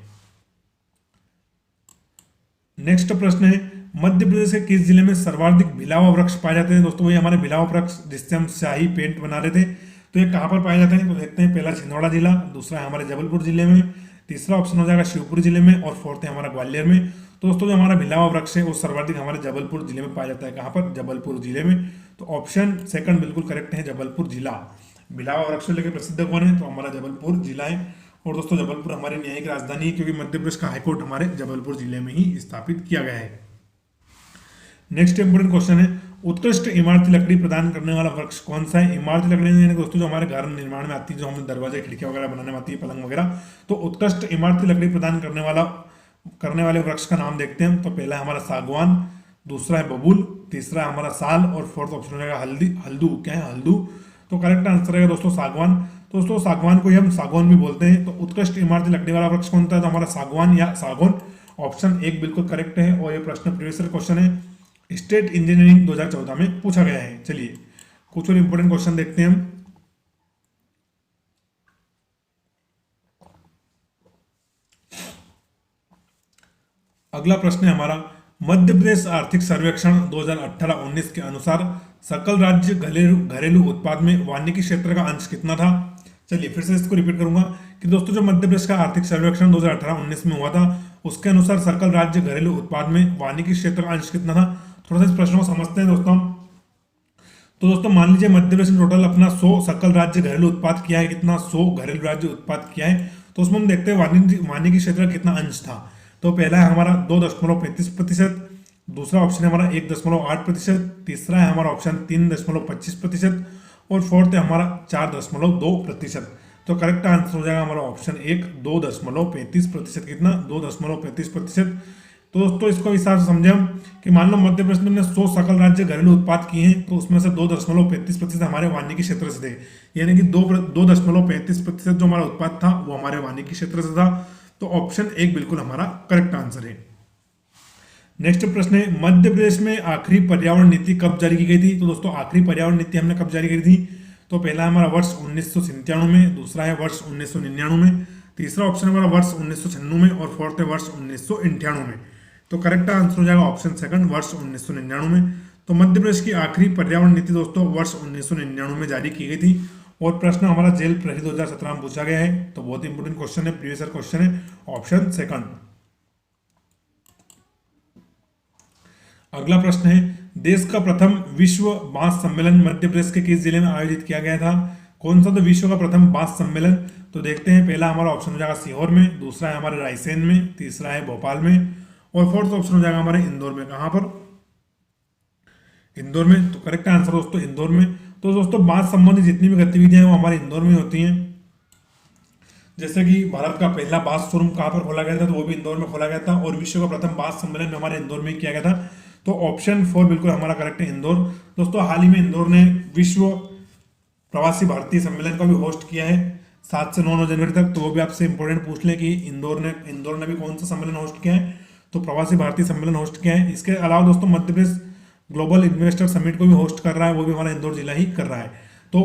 नेक्स्ट प्रश्न है, मध्य प्रदेश के किस जिले में सर्वाधिक भिलावा वृक्ष पाए जाते हैं? दोस्तों वही हमारे भिलावा वृक्ष जिससे हम स्याही पेंट बना रहे थे, तो ये कहाँ पर पाए जाते हैं? तो देखते हैं, पहला छिंदवाड़ा जिला, दूसरा है हमारे जबलपुर जिले में, तीसरा ऑप्शन हो जाएगा शिवपुरी जिले में और फोर्थ है हमारा ग्वालियर में। तो दोस्तों जो हमारा भिलावा वृक्ष है वो सर्वाधिक हमारे जबलपुर जिले में पाया जाता है। कहाँ पर? जबलपुर जिले में। तो ऑप्शन 2 बिल्कुल करेक्ट है, जबलपुर जिला। भिलावा वृक्ष लेकर प्रसिद्ध कौन है? तो हमारा जबलपुर जिला है। और दोस्तों जबलपुर हमारी न्यायिक राजधानी है क्योंकि मध्य प्रदेश का हाईकोर्ट हमारे जबलपुर जिले में ही स्थापित किया गया है। नेक्स्ट इंपोर्टेंट क्वेश्चन है, उत्कृष्ट इमारती लकड़ी प्रदान करने वाला वृक्ष कौन सा है? इमारती लकड़ी यानी दोस्तों जो हमारे घर निर्माण में आती है, जो हमें दरवाजे खिड़कियां वगैरह बनाने में आती है, पलंग वगैरह, तो उत्कृष्ट इमारती लकड़ी प्रदान करने वाले वृक्ष का नाम देखते हैं। तो पहला है हमारा सागवान, दूसरा है बबूल, तीसरा है हमारा साल और फोर्थ ऑप्शन रहेगा हल्दू। क्या है? हल्दू। तो करेक्ट आंसर रहेगा दोस्तों सागवान। दोस्तों सागवान को ही हम सागौन भी बोलते हैं। तो उत्कृष्ट इमारती लकड़ी वाला वृक्ष कौन सा है? तो हमारा सागवान या सागौन। ऑप्शन 1 बिल्कुल करेक्ट है और ये प्रश्न प्रीवियस क्वेश्चन है, स्टेट इंजीनियरिंग 2014 में पूछा गया है। चलिए कुछ और इंपोर्टेंट क्वेश्चन देखते हैं हम। अगला प्रश्न है हमारा, मध्य प्रदेश आर्थिक सर्वेक्षण 2018-19 के अनुसार सकल राज्य घरेलू उत्पाद में वानिकी क्षेत्र का अंश कितना था? चलिए फिर से इसको रिपीट करूंगा कि दोस्तों जो मध्य प्रदेश का आर्थिक सर्वेक्षण 2018-19 में हुआ था उसके अनुसार सकल राज्य घरेलू उत्पाद में वानिकी क्षेत्र का अंश कितना था? थोड़ा सा इस प्रश्न को समझते हैं दोस्तों। तो दोस्तों मान लीजिए मध्य प्रदेश ने टोटल अपना 100 सकल राज्य घरेलू उत्पाद किया है। कितना? 100 घरेलू राज्य उत्पाद किया है। तो उसमें हम देखते हैं वानिकी क्षेत्र कितना अंश था। तो पहला है हमारा 2.35%, दूसरा ऑप्शन है हमारा 1.8%, तीसरा है हमारा ऑप्शन 3.25% और फोर्थ है हमारा 4.2%। तो करेक्ट आंसर हो जाएगा हमारा ऑप्शन 1 2.35%। कितना 2.35%। तो दोस्तों इसको हिसाब से समझे हम कि मान लो मध्य प्रदेश ने 100 सकल राज्य घरेलू उत्पाद किए हैं, तो उसमें से 2.35% हमारे वानिकी क्षेत्र से थे, यानी कि 2.35% जो हमारा उत्पाद था वो हमारे वानिकी क्षेत्र से था। तो ऑप्शन 1 बिल्कुल हमारा करेक्ट आंसर है। नेक्स्ट प्रश्न है, मध्य प्रदेश में आखिरी पर्यावरण नीति कब जारी की गई थी? तो दोस्तों आखिरी पर्यावरण नीति हमने कब जारी की थी? तो पहला हमारा वर्ष 1997 में, दूसरा है वर्ष 1999 में, तीसरा ऑप्शन हमारा वर्ष 1996 में और फोर्थ है वर्ष 1998 में। तो करेक्ट आंसर हो जाएगा ऑप्शन सेकंड वर्ष 1999 में। तो मध्य प्रदेश की आखिरी पर्यावरण नीति दोस्तों वर्ष 1999 में जारी की गई थी। और प्रश्न हमारा जेल प्रहरी 2017 में पूछा गया है, तो बहुत इंपोर्टेंट क्वेश्चन है, प्रीवियस ईयर क्वेश्चन है, ऑप्शन सेकंड। अगला प्रश्न है, देश का प्रथम विश्व बांस सम्मेलन मध्य प्रदेश के किस जिले में आयोजित किया गया था? कौन सा तो विश्व का प्रथम बांस सम्मेलन? तो देखते हैं, पहला हमारा ऑप्शन हो जाएगा सीहोर में, दूसरा है हमारे रायसेन में, तीसरा है भोपाल में और फोर्थ ऑप्शन हो जाएगा हमारे इंदौर में। कहां पर? इंदौर में। तो करेक्ट आंसर दोस्तों इंदौर में। तो दोस्तों बांस संबंधी जितनी भी गतिविधियां हैं वो हमारे इंदौर में होती हैं। जैसे कि भारत का पहला बांस शोरूम कहां पर खोला गया था? तो वो भी इंदौर में खोला गया था और विश्व का प्रथम बांस सम्मेलन हमारे इंदौर में किया गया था। तो ऑप्शन 4 बिल्कुल हमारा करेक्ट है, इंदौर। दोस्तों हाल ही में इंदौर ने विश्व प्रवासी भारतीय सम्मेलन का भी होस्ट किया है 7 से 9 जनवरी तक। तो वो भी आपसे इंपॉर्टेंट पूछ लें कि इंदौर ने भी कौन सा सम्मेलन होस्ट किया है? तो प्रवासी भारतीय सम्मेलन होस्ट किया है। इसके अलावा दोस्तों Madhya Pradesh global investor summit को भी होस्ट कर रहा है, वो भी हमारा इंदौर जिला ही कर रहा है। तो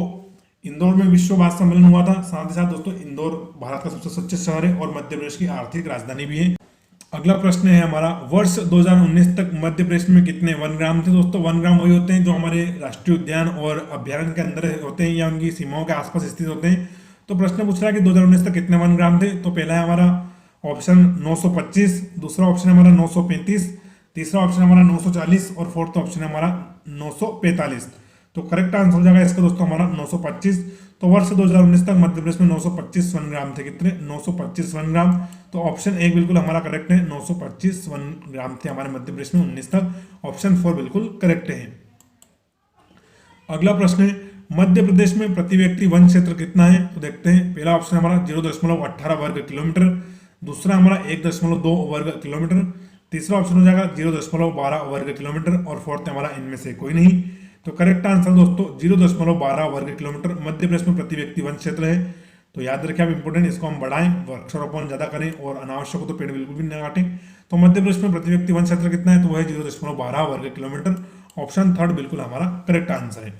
इंदौर में विश्व बांस सम्मेलन हुआ था। साथ ही साथ दोस्तों इंदौर भारत का सबसे स्वच्छ शहर है और मध्य प्रदेश की आर्थिक राजधानी भी है। अगला प्रश्न है हमारा, वर्ष 2019 तक मध्य प्रदेश में कितने वनग्राम थे? दोस्तों वनग्राम वही होते हैं जो हमारे राष्ट्रीय उद्यान और अभ्यारण्य के अंदर होते हैं या उनकी सीमाओं के आसपास स्थित होते हैं। तो प्रश्न पूछ रहा है कि 2019 तक कितने वनग्राम थे? तो पहला है हमारा ऑप्शन 925, दूसरा ऑप्शन है हमारा 935, तीसरा ऑप्शन हमारा 940 और फोर्थ ऑप्शन है हमारा 945। तो करेक्ट आंसर हो जाएगा इसका दोस्तों हमारा 925। तो वर्ष 2019 तक मध्य प्रदेश में 925 वनग्राम थे। कितने? 925 वनग्राम। तो ऑप्शन 1 बिल्कुल हमारा करेक्ट है, 925 वनग्राम थे हमारे मध्य प्रदेश में 19 तक। ऑप्शन 4 बिल्कुल करेक्ट है। अगला प्रश्न है, मध्य प्रदेश में प्रति व्यक्ति वन क्षेत्र कितना है? तो देखते हैं, पहला ऑप्शन हमारा 0.18 वर्ग किलोमीटर, दूसरा हमारा 1.2 वर्ग किलोमीटर, तीसरा ऑप्शन हो जाएगा 0.12 वर्ग किलोमीटर और फोर्थ हमारा इनमें से कोई नहीं। तो करेक्ट आंसर दोस्तों 0.12 वर्ग किलोमीटर मध्य प्रदेश में प्रति व्यक्ति वन क्षेत्र है। तो याद रखें आप इंपोर्टेंट, इसको हम बढ़ाएं, वृक्षारोपण ज्यादा करें और अनावश्यक हो तो पेड़ बिल्कुल भी न काटें। तो मध्य प्रदेश में प्रति व्यक्ति वन क्षेत्र कितना है? तो वह है 0.12 वर्ग किलोमीटर। ऑप्शन 3 बिल्कुल हमारा करेक्ट आंसर है।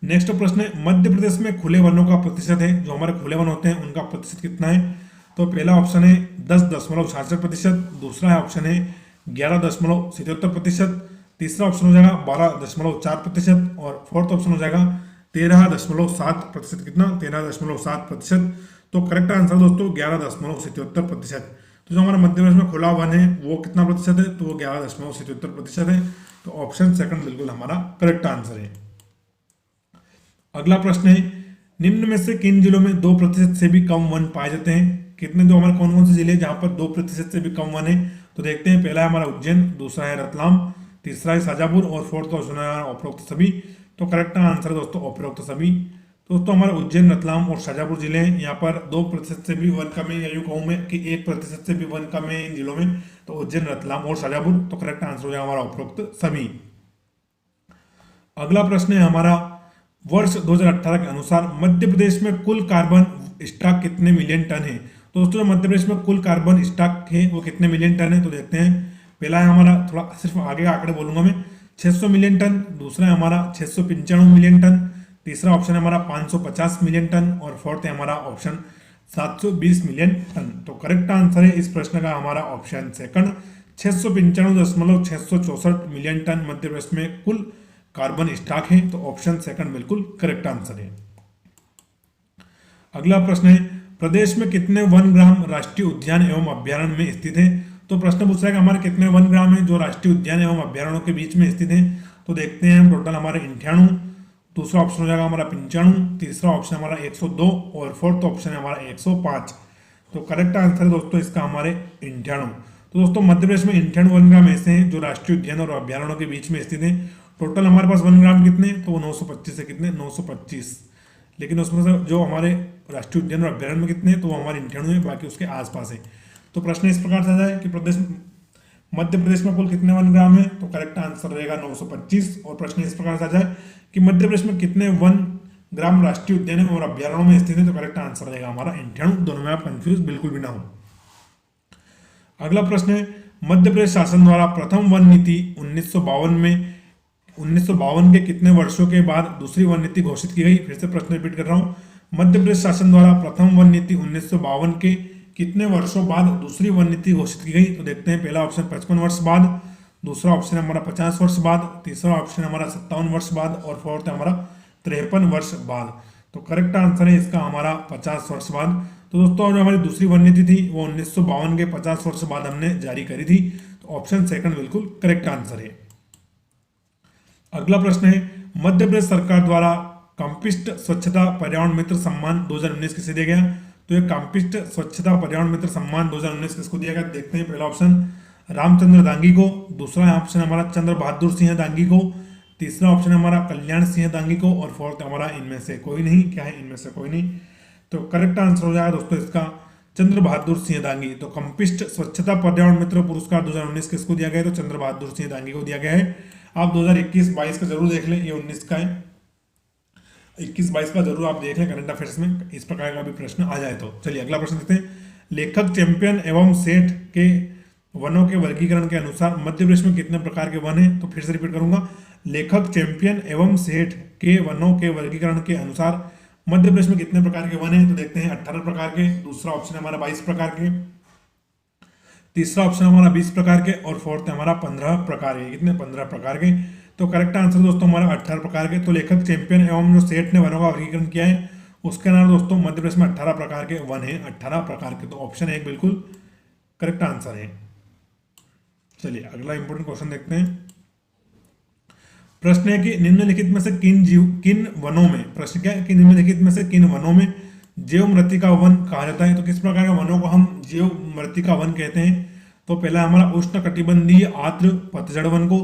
नेक्स्ट प्रश्न है, मध्य प्रदेश में खुले वनों का प्रतिशत है, जो हमारे खुले वन होते हैं उनका प्रतिशत कितना है? तो पहला ऑप्शन है 10.66%, दूसरा ऑप्शन है 11.77%, तीसरा ऑप्शन हो जाएगा 12.4% और फोर्थ ऑप्शन हो जाएगा 13.7%। कितना? 13.7%। तो करेक्ट आंसर दोस्तों 11.77%। तो जो हमारा मध्य प्रदेश में खुला वन है वो कितना प्रतिशत है? तो वो 11.77% है। तो ऑप्शन सेकंड बिल्कुल हमारा करेक्ट आंसर है। अगला प्रश्न है, निम्न में से किन जिलों में 2% से भी कम वन पाए जाते हैं? कितने जो हमारे कौन कौन से जिले जहां पर 2% से भी कम वन है? तो देखते हैं, पहला है हमारा उज्जैन, दूसरा है रतलाम, तीसरा है शाजापुर और फोर्थ ऑप्शन है उपरोक्त सभी। तो करेक्ट आंसर दोस्तों उपरोक्त सभी। दोस्तों हमारे उज्जैन, रतलाम और शाजापुर जिले हैं, यहाँ पर 2% से भी वन कम है, या यूं कहूं मैं कि 1% से भी वन कम है इन जिलों में। तो उज्जैन, रतलाम और शाजापुर। तो करेक्ट आंसर हो जाएगा हमारा उपरोक्त सभी। अगला प्रश्न है हमारा, वर्ष 2018 के अनुसार मध्य प्रदेश में कुल कार्बन स्टॉक कितने मिलियन टन है? तो दोस्तों मध्य प्रदेश में कुल कार्बन स्टॉक है वो कितने मिलियन टन है? तो देखते हैं, पहला है हमारा, थोड़ा सिर्फ आगे का आंकड़े बोलूंगा मैं, 600 मिलियन टन, दूसरा है हमारा 695 मिलियन टन, तीसरा ऑप्शन है हमारा 550 मिलियन टन और फोर्थ है हमारा ऑप्शन 720 मिलियन टन। तो करेक्ट आंसर है इस प्रश्न का हमारा option second, 695.664 million ton Madhya Pradesh में कुल कार्बन स्टॉक है। तो ऑप्शन सेकंड बिल्कुल करेक्ट आंसर है। अगला प्रश्न है, प्रदेश में कितने वनग्राम राष्ट्रीय उद्यान एवं अभ्यारण्य में स्थित है? तो प्रश्न पूछ रहा है कि हमारे कितने वनग्राम हैं जो राष्ट्रीय उद्यान एवं अभ्यारण्यों के बीच में स्थित हैं? तो देखते हैं हम, टोटल हमारे 98, दूसरा ऑप्शन हो जाएगा हमारा 95, तीसरा ऑप्शन हमारा 102 और फोर्थ ऑप्शन है हमारा 105। तो करेक्ट आंसर है दोस्तों इसका हमारे 98। तो दोस्तों मध्य प्रदेश में 98 वनग्राम ऐसे हैं जो राष्ट्रीय उद्यान और अभ्यारण्यों के बीच में स्थित हैं। टोटल हमारे पास वनग्राम कितने, तो वो 925 है, कितने 925, लेकिन उसमें से जो हमारे राष्ट्रीय उद्यान और अभ्यारण्य में कितने, तो वो हमारे 98 है, बाकी उसके आसपास है। तो प्रश्न इस प्रकार से आ जाए कि मध्य प्रदेश में कुल कितने वनग्राम है, तो करेक्ट आंसर रहेगा 925। और प्रश्न इस प्रकार से आ जाए कि मध्य प्रदेश में कितने वन ग्राम राष्ट्रीय उद्यान और अभ्यारण्यों में स्थित है, तो करेक्ट आंसर रहेगा हमारा 98। दोनों में आप कंफ्यूज बिल्कुल भी ना हो। अगला प्रश्न है, मध्य प्रदेश शासन द्वारा प्रथम वन नीति 1952 के कितने वर्षों के बाद दूसरी वन नीति घोषित की गई। फिर से प्रश्न रिपीट कर रहा हूं, मध्य प्रदेश शासन द्वारा प्रथम वन नीति 1952 के कितने वर्षों बाद दूसरी वन नीति घोषित की गई। तो देखते हैं, पहला ऑप्शन 55 वर्ष बाद, दूसरा ऑप्शन हमारा 50 वर्ष बाद, तीसरा ऑप्शन हमारा 57 वर्ष बाद और फोर्थ हमारा 53 वर्ष बाद। तो करेक्ट आंसर है इसका हमारा 50 वर्ष बाद। तो दोस्तों जो हमारी दूसरी वन नीति थी वो 1952 के 50 वर्ष बाद हमने जारी करी थी। तो ऑप्शन सेकंड बिल्कुल करेक्ट आंसर है। अगला प्रश्न है, मध्य प्रदेश सरकार द्वारा काम्पिस्ट स्वच्छता पर्यावरण मित्र सम्मान 2019 किसे दिया गया। तो ये काम्पिस्ट स्वच्छता पर्यावरण मित्र सम्मान 2019 किसको दिया गया। देखते हैं, पहला ऑप्शन रामचंद्र दांगी को, दूसरा ऑप्शन हमारा चंद्र बहादुर सिंह दांगी को, तीसरा ऑप्शन हमारा कल्याण सिंह दांगी को और फोर्थ हमारा इनमें से कोई नहीं। क्या है, इनमें से कोई नहीं। तो करेक्ट आंसर हो जाएगा दोस्तों इसका चंद्र बहादुर सिंह दांगी। तो कंपिस्ट स्वच्छता पर्यावरण मित्र पुरस्कार 2019 किसको दिया गया है, तो चंद्र बहादुर सिंह दांगी को दिया गया है। आप 2021-22 का जरूर देख लें, ये 19 का है, 21-22 का जरूर आप देख लें करंट अफेयर्स में, इस प्रकार का भी प्रश्न आ जाए तो। चलिए अगला प्रश्न देखते हैं, लेखक चैंपियन एवं सेठ के वनों के वर्गीकरण के अनुसार मध्य प्रदेश में कितने प्रकार के वन हैं। तो फिर से रिपीट करूंगा, लेखक चैंपियन एवं सेठ के वनों के वर्गीकरण के अनुसार मध्य प्रदेश में कितने प्रकार के वन हैं। तो देखते हैं 18 प्रकार के, दूसरा ऑप्शन हमारा 22 प्रकार के, तीसरा ऑप्शन हमारा 20 प्रकार के और फोर्थ हमारा 15 प्रकार के। कितने, 15 प्रकार के। तो करेक्ट आंसर दोस्तों हमारा 18 प्रकार के। तो लेखक चैंपियन एवं जो सेठ ने वनों का वर्गीकरण किया है उसके अलावा दोस्तों मध्य प्रदेश में 18 प्रकार के वन है, 18 प्रकार के। तो ऑप्शन 1 बिल्कुल करेक्ट आंसर है। चलिए अगला इंपोर्टेंट क्वेश्चन देखते हैं। प्रश्न है कि निम्नलिखित में से किन वनों में, प्रश्न क्या है कि निम्नलिखित में से किन वनों में जैव मृत्तिका वन कहा जाता है। तो किस प्रकार के वनों को हम जैव मृत्तिका वन कहते हैं। तो पहला हमारा उष्ण कटिबंधीय आर्द्र पतझड़ वन को,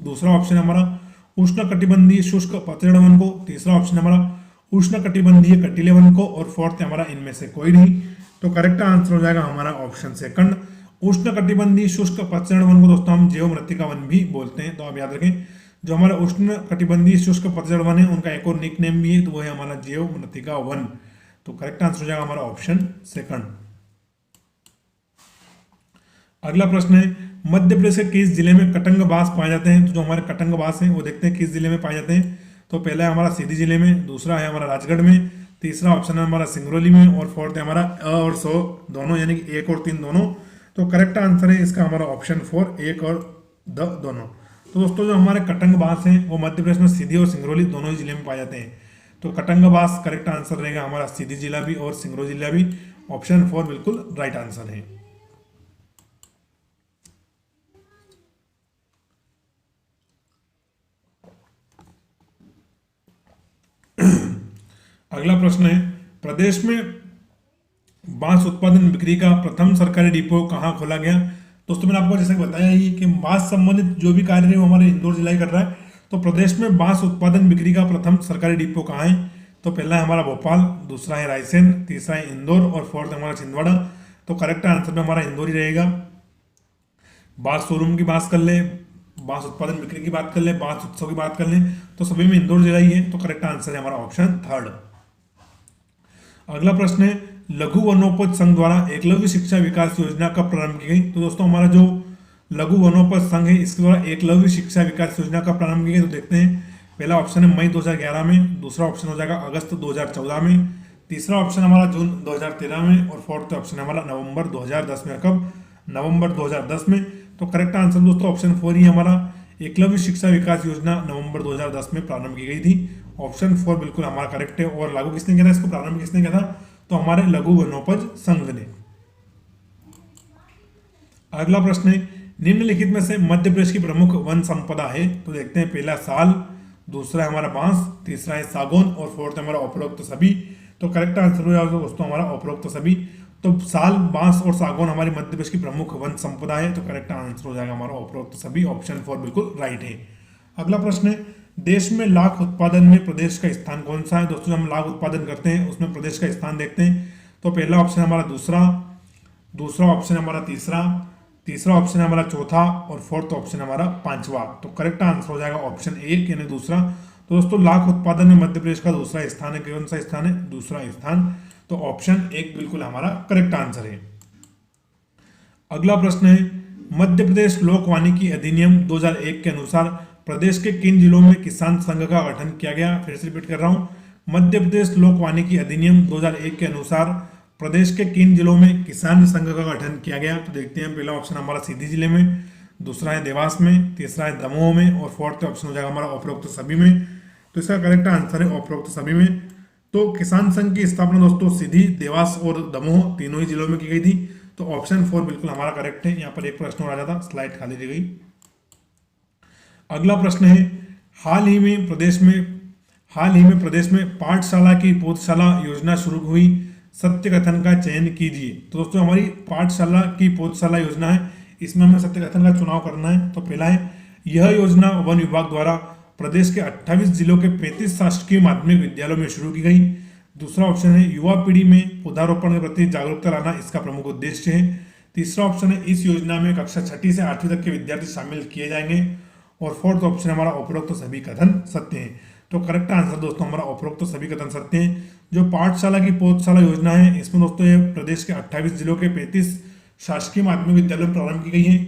दूसरा ऑप्शन हमारा उष्ण कटिबंधीय शुष्क पतझड़ वन को, तीसरा ऑप्शन हमारा उष्ण कटिबंधीय कटीले वन को और फोर्थ हमारा इनमें से कोई नहीं। तो करेक्ट आंसर हो जाएगा हमारा ऑप्शन सेकंड, उष्ण कटिबंधीय शुष्क पतझड़ वन को दोस्तों हम जैव मृत्तिका वन भी बोलते हैं। तो आप याद रखें, जो हमारा उष्ण कटिबंधीय शुष्क पतझड़ वन है उनका एक और निक नेम भी है, तो वो है हमारा जैव मृत्तिका वन। तो करेक्ट आंसर हो जाएगा हमारा ऑप्शन सेकंड। अगला प्रश्न है, मध्य प्रदेश के किस जिले में कटंग बास पाए जाते हैं। तो जो हमारे कटंग बास हैं वो देखते हैं किस जिले में पाए जाते हैं। तो पहला है हमारा सीधी जिले में, दूसरा है हमारा राजगढ़ में, तीसरा ऑप्शन है हमारा सिंगरौली में और फोर्थ है हमारा अ और सौ दोनों, यानी कि 1 और 3 दोनों। तो करेक्ट आंसर है इसका हमारा ऑप्शन 4, 1 और द दोनों। तो दोस्तों जो हमारे कटंग बास हैं वो मध्य प्रदेश में सीधी और सिंगरौली दोनों ही जिले में पाए जाते हैं। तो कटंग बास करेक्ट आंसर रहेगा हमारा सीधी जिला भी और सिंगरौली जिला भी। ऑप्शन 4 बिल्कुल राइट आंसर है। अगला प्रश्न है, प्रदेश में बांस उत्पादन बिक्री का प्रथम सरकारी डिपो कहाँ खोला गया। दोस्तों मैंने आपको जैसे बताया ही कि बांस संबंधित जो भी कार्य है वो हमारे इंदौर जिला ही कर रहा है। तो प्रदेश में बांस उत्पादन बिक्री का प्रथम सरकारी डिपो कहाँ है। तो पहला है हमारा भोपाल, दूसरा है रायसेन, तीसरा है इंदौर और फोर्थ हमारा छिंदवाड़ा। तो करेक्ट आंसर में हमारा इंदौर ही रहेगा। बांस शोरूम की बात कर ले, बांस उत्पादन बिक्री की बात कर ले, बांस उत्सव की बात कर ले, तो सभी में इंदौर जिला ही है। तो करेक्ट आंसर है हमारा ऑप्शन 3। अगला प्रश्न है, लघु वनोपज संघ द्वारा एकलव्य शिक्षा विकास योजना कब प्रारंभ की गई। तो दोस्तों हमारा जो लघु वनोपज संघ है इसके द्वारा एकलव्य शिक्षा विकास योजना कब प्रारंभ की गई। तो देखते हैं, पहला ऑप्शन है मई 2011 में, दूसरा ऑप्शन हो जाएगा अगस्त 2014 में, तीसरा ऑप्शन हमारा जून 2013 में और फोर्थ ऑप्शन हमारा नवंबर 2010 में। कब, नवंबर 2010 में। तो करेक्ट आंसर दोस्तों ऑप्शन 4 ही हमारा एकलव्य शिक्षा विकास योजना नवंबर 2010 में प्रारंभ की गई थी। ऑप्शन 4 बिल्कुल हमारा करेक्ट है। और लागू किसने किया था, इसको प्रारंभ किसने किया था, तो हमारे लघु वनोपज संघ ने। अगला प्रश्न है, निम्नलिखित में से मध्य प्रदेश की प्रमुख वन संपदा है। तो देखते हैं, पहला साल, दूसरा है हमारा बांस, तीसरा है सागौन और फोर्थ हमारा उपरोक्त सभी। तो करेक्ट आंसर हो जाएगा दोस्तों हमारा उपरोक्त सभी। तो साल, बांस और सागौन हमारे मध्य प्रदेश की प्रमुख वन संपदा है। तो करेक्ट आंसर हो जाएगा हमारा उपरोक्त सभी, ऑप्शन 4 बिल्कुल राइट है। अगला प्रश्न है, देश में लाख उत्पादन में प्रदेश का स्थान कौन सा है। दोस्तों, हम लाख उत्पादन करते हैं उसमें प्रदेश का स्थान देखते हैं। तो पहला ऑप्शन हमारा दूसरा, दूसरा ऑप्शन हमारा तीसरा, तीसरा ऑप्शन हमारा चौथा और फोर्थ ऑप्शन हमारा पांचवा। तो करेक्ट आंसर हो जाएगा ऑप्शन 1 यानी दूसरा। तो दोस्तों, लाख उत्पादन में मध्य प्रदेश का दूसरा स्थान है। कौन सा स्थान है? दूसरा स्थान। तो ऑप्शन 1 बिल्कुल हमारा करेक्ट आंसर है। अगला प्रश्न है, मध्य प्रदेश लोक वानिकी अधिनियम 2001 के अनुसार प्रदेश के किन जिलों में किसान संघ का गठन किया गया। फिर से रिपीट कर रहा हूं, मध्य प्रदेश लोक वानिकी अधिनियम 2001 के अनुसार प्रदेश के किन जिलों में किसान संघ का गठन किया गया। तो देखते हैं, पहला ऑप्शन हमारा सीधी जिले में, दूसरा है देवास में, तीसरा है दमोह में और फोर्थ ऑप्शन हो जाएगा हमारा उपरोक्त सभी में। तो इसका करेक्ट आंसर है उपरोक्त सभी में। तो किसान संघ की स्थापना दोस्तों सीधी, देवास और दमोह तीनों ही जिलों में की गई थी। तो ऑप्शन 4 बिल्कुल हमारा करेक्ट है। यहाँ पर एक प्रश्न और आ जाता, स्लाइड खाली दी गई। अगला प्रश्न है, हाल ही में प्रदेश में पाठशाला की पौधशाला योजना शुरू हुई, सत्य कथन का चयन कीजिए। तो दोस्तों, हमारी पाठशाला की पौधशाला योजना है, इसमें हमें सत्य कथन का चुनाव करना है। तो पहला है, यह योजना वन विभाग द्वारा प्रदेश के 28 जिलों के 35 शासकीय माध्यमिक विद्यालयों में शुरू की गई। दूसरा ऑप्शन है, युवा पीढ़ी में पौधारोपण के प्रति जागरूकता लाना इसका प्रमुख उद्देश्य है। तीसरा ऑप्शन है, इस योजना में कक्षा 6 से 8वीं तक के विद्यार्थी शामिल किए जाएंगे। और फोर्थ ऑप्शन हमारा उपरोक्त सभी कथन सत्य हैं। तो करेक्ट आंसर दोस्तों हमारा उपरोक्त सभी कथन सत्य हैं। जो पाठशाला की पौधशाला योजना है, इसमें दोस्तों ये प्रदेश के 28 जिलों के 35 शासकीय माध्यमिक विद्यालयों में प्रारंभ की गई है।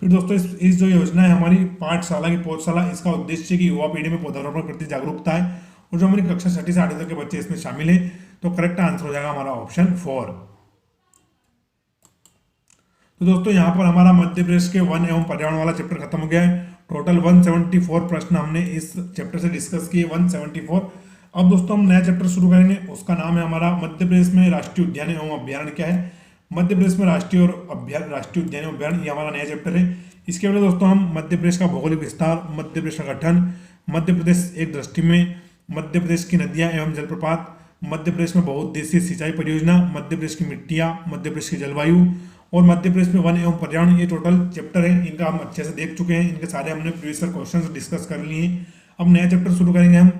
फिर दोस्तों, इस जो योजना है हमारी पाठशाला की पौधशाला, इसका उद्देश्य है कि युवा पीढ़ी में पौधारोपण प्रति जागरूकता है और जो हमारी कक्षा 6 से 8वीं तक के बच्चे इसमें शामिल हैं। तो करेक्ट आंसर हो जाएगा हमारा ऑप्शन 4। तो दोस्तों, यहाँ पर हमारा मध्य प्रदेश के वन एवं पर्यावरण वाला चैप्टर खत्म हो गया है। टोटल 174 प्रश्न हमने इस चैप्टर से डिस्कस किए, 174। अब दोस्तों हम नया चैप्टर शुरू करेंगे, उसका नाम है हमारा मध्य प्रदेश में राष्ट्रीय उद्यान एवं अभ्यारण्य क्या है। मध्य प्रदेश में राष्ट्रीय उद्यान एवं अभ्यारण्य, ये हमारा नया चैप्टर है। इसके पहले दोस्तों हम मध्य प्रदेश का भौगोलिक विस्तार, मध्य प्रदेश का गठन, मध्य प्रदेश एक दृष्टि में, मध्य प्रदेश की नदियां एवं जलप्रपात, मध्य प्रदेश में बहुउद्देशीय सिंचाई परियोजना, मध्य प्रदेश की मिट्टियां, मध्य प्रदेश की जलवायु और मध्य प्रदेश में वन एवं पर्यावरण, ये टोटल चैप्टर है। इनका हम अच्छे से देख चुके हैं, इनके सारे हमने प्रीवियस क्वेश्चन डिस्कस कर लिए हैं। अब नया चैप्टर शुरू करेंगे हम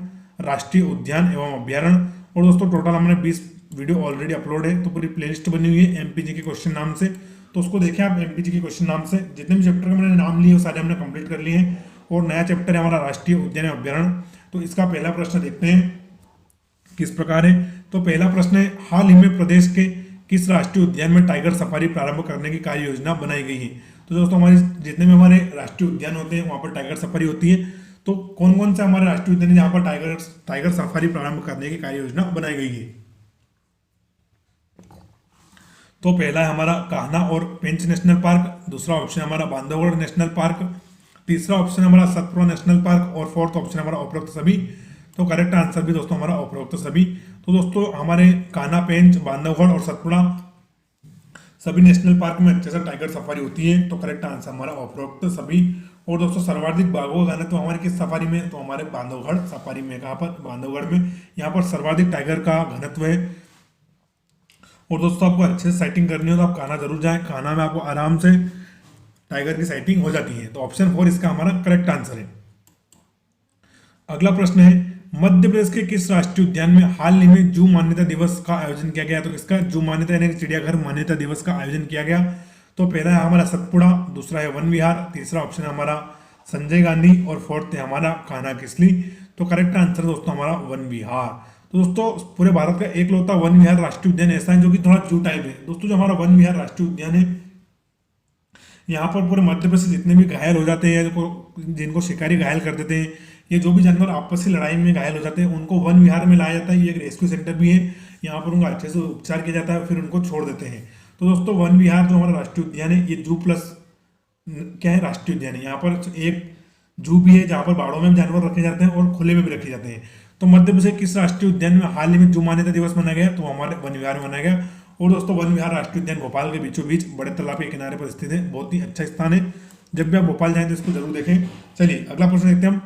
राष्ट्रीय उद्यान एवं अभ्यारण्य। और दोस्तों, टोटल हमने 20 वीडियो ऑलरेडी अपलोड है, तो पूरी प्लेलिस्ट बनी हुई है एमपीजी के क्वेश्चन नाम से। तो उसको देखें आप एमपीजी के क्वेश्चन नाम से। जितने भी चैप्टर के मैंने नाम लिए वो सारे हमने कंप्लीट कर लिए हैं। और नया चैप्टर है हमारा राष्ट्रीय उद्यान एवं अभ्यारण्य। तो इसका पहला प्रश्न देखते हैं किस प्रकार है। तो पहला प्रश्न है, हाल ही में प्रदेश के किस राष्ट्रीय उद्यान में टाइगर सफारी प्रारंभ करने की कार्य योजना बनाई गई है। तो दोस्तों, हमारे जितने भी हमारे राष्ट्रीय उद्यान होते हैं वहाँ पर टाइगर सफारी होती है। तो कौन कौन से हमारे राष्ट्रीय उद्यान है जहाँ पर टाइगर सफारी प्रारंभ करने की कार्य योजना बनाई गई है। तो पहला है हमारा कान्हा और पेंच नेशनल पार्क, दूसरा ऑप्शन हमारा बांधवगढ़ नेशनल पार्क, तीसरा ऑप्शन हमारा सतपुड़ा नेशनल पार्क और फोर्थ ऑप्शन हमारा उपरोक्त सभी। तो करेक्ट आंसर भी दोस्तों हमारा उपरोक्त सभी। तो दोस्तों, हमारे कान्हा, पेंच, बांधवगढ़ और सतपुड़ा सभी नेशनल पार्क में अच्छे से टाइगर सफारी होती है। तो करेक्ट आंसर हमारा उपरोक्त सभी। और दोस्तों, सर्वाधिक बाघों का घनत्व हमारे किस सफारी में, तो हमारे बांधवगढ़ सफारी में। कहाँ पर? बांधवगढ़ में। यहाँ पर सर्वाधिक टाइगर का घनत्व है। और दोस्तों, आपको अच्छे से साइटिंग करनी हो तो आप कान्हा जरूर जाएं, कान्हा में आपको आराम से टाइगर की साइटिंग हो जाती है। तो ऑप्शन 4 इसका हमारा करेक्ट आंसर है। अगला प्रश्न है, मध्य प्रदेश के किस राष्ट्रीय उद्यान में हाल ही में जू मान्यता दिवस का आयोजन किया गया। तो इसका जू मान्यता यानी चिड़ियाघर मान्यता दिवस का आयोजन किया गया। तो पहला है हमारा सतपुड़ा, दूसरा है वन विहार, तीसरा ऑप्शन है हमारा संजय गांधी और फोर्थ है हमारा कान्हा किसली। तो करेक्ट आंसर दोस्तों हमारा वन विहार। तो दोस्तों, पूरे भारत का एकलौता वन विहार राष्ट्रीय उद्यान ऐसा है जो कि थोड़ा जू टाइप है। दोस्तों, जो हमारा वन विहार राष्ट्रीय उद्यान है, यहाँ पर पूरे मध्य प्रदेश से जितने भी घायल हो जाते हैं, जिनको शिकारी घायल कर देते हैं, ये जो भी जानवर आपसी लड़ाई में घायल हो जाते हैं, उनको वन विहार में लाया जाता है। ये एक रेस्क्यू सेंटर भी है, यहाँ पर उनका अच्छे से उपचार किया जाता है, फिर उनको छोड़ देते हैं। तो दोस्तों, वन विहार जो हमारा राष्ट्रीय उद्यान है, ये जू प्लस क्या है, राष्ट्रीय उद्यान है। यहाँ पर एक जू भी है जहाँ पर बाड़ों में जानवर रखे जाते हैं और खुले में भी रखे जाते हैं। तो मध्य प्रदेश किस राष्ट्रीय उद्यान में हाल ही में जू मान्यता दिवस मनाया गया, तो हमारे वन विहार में मनाया गया। और दोस्तों, वन विहार राष्ट्रीय उद्यान भोपाल के बीचों बीच बड़े तालाब के किनारे पर स्थित है। बहुत ही अच्छा स्थान है, जब भी आप भोपाल जाएं तो इसको जरूर देखें। चलिए अगला प्रश्न देखते हैं हम।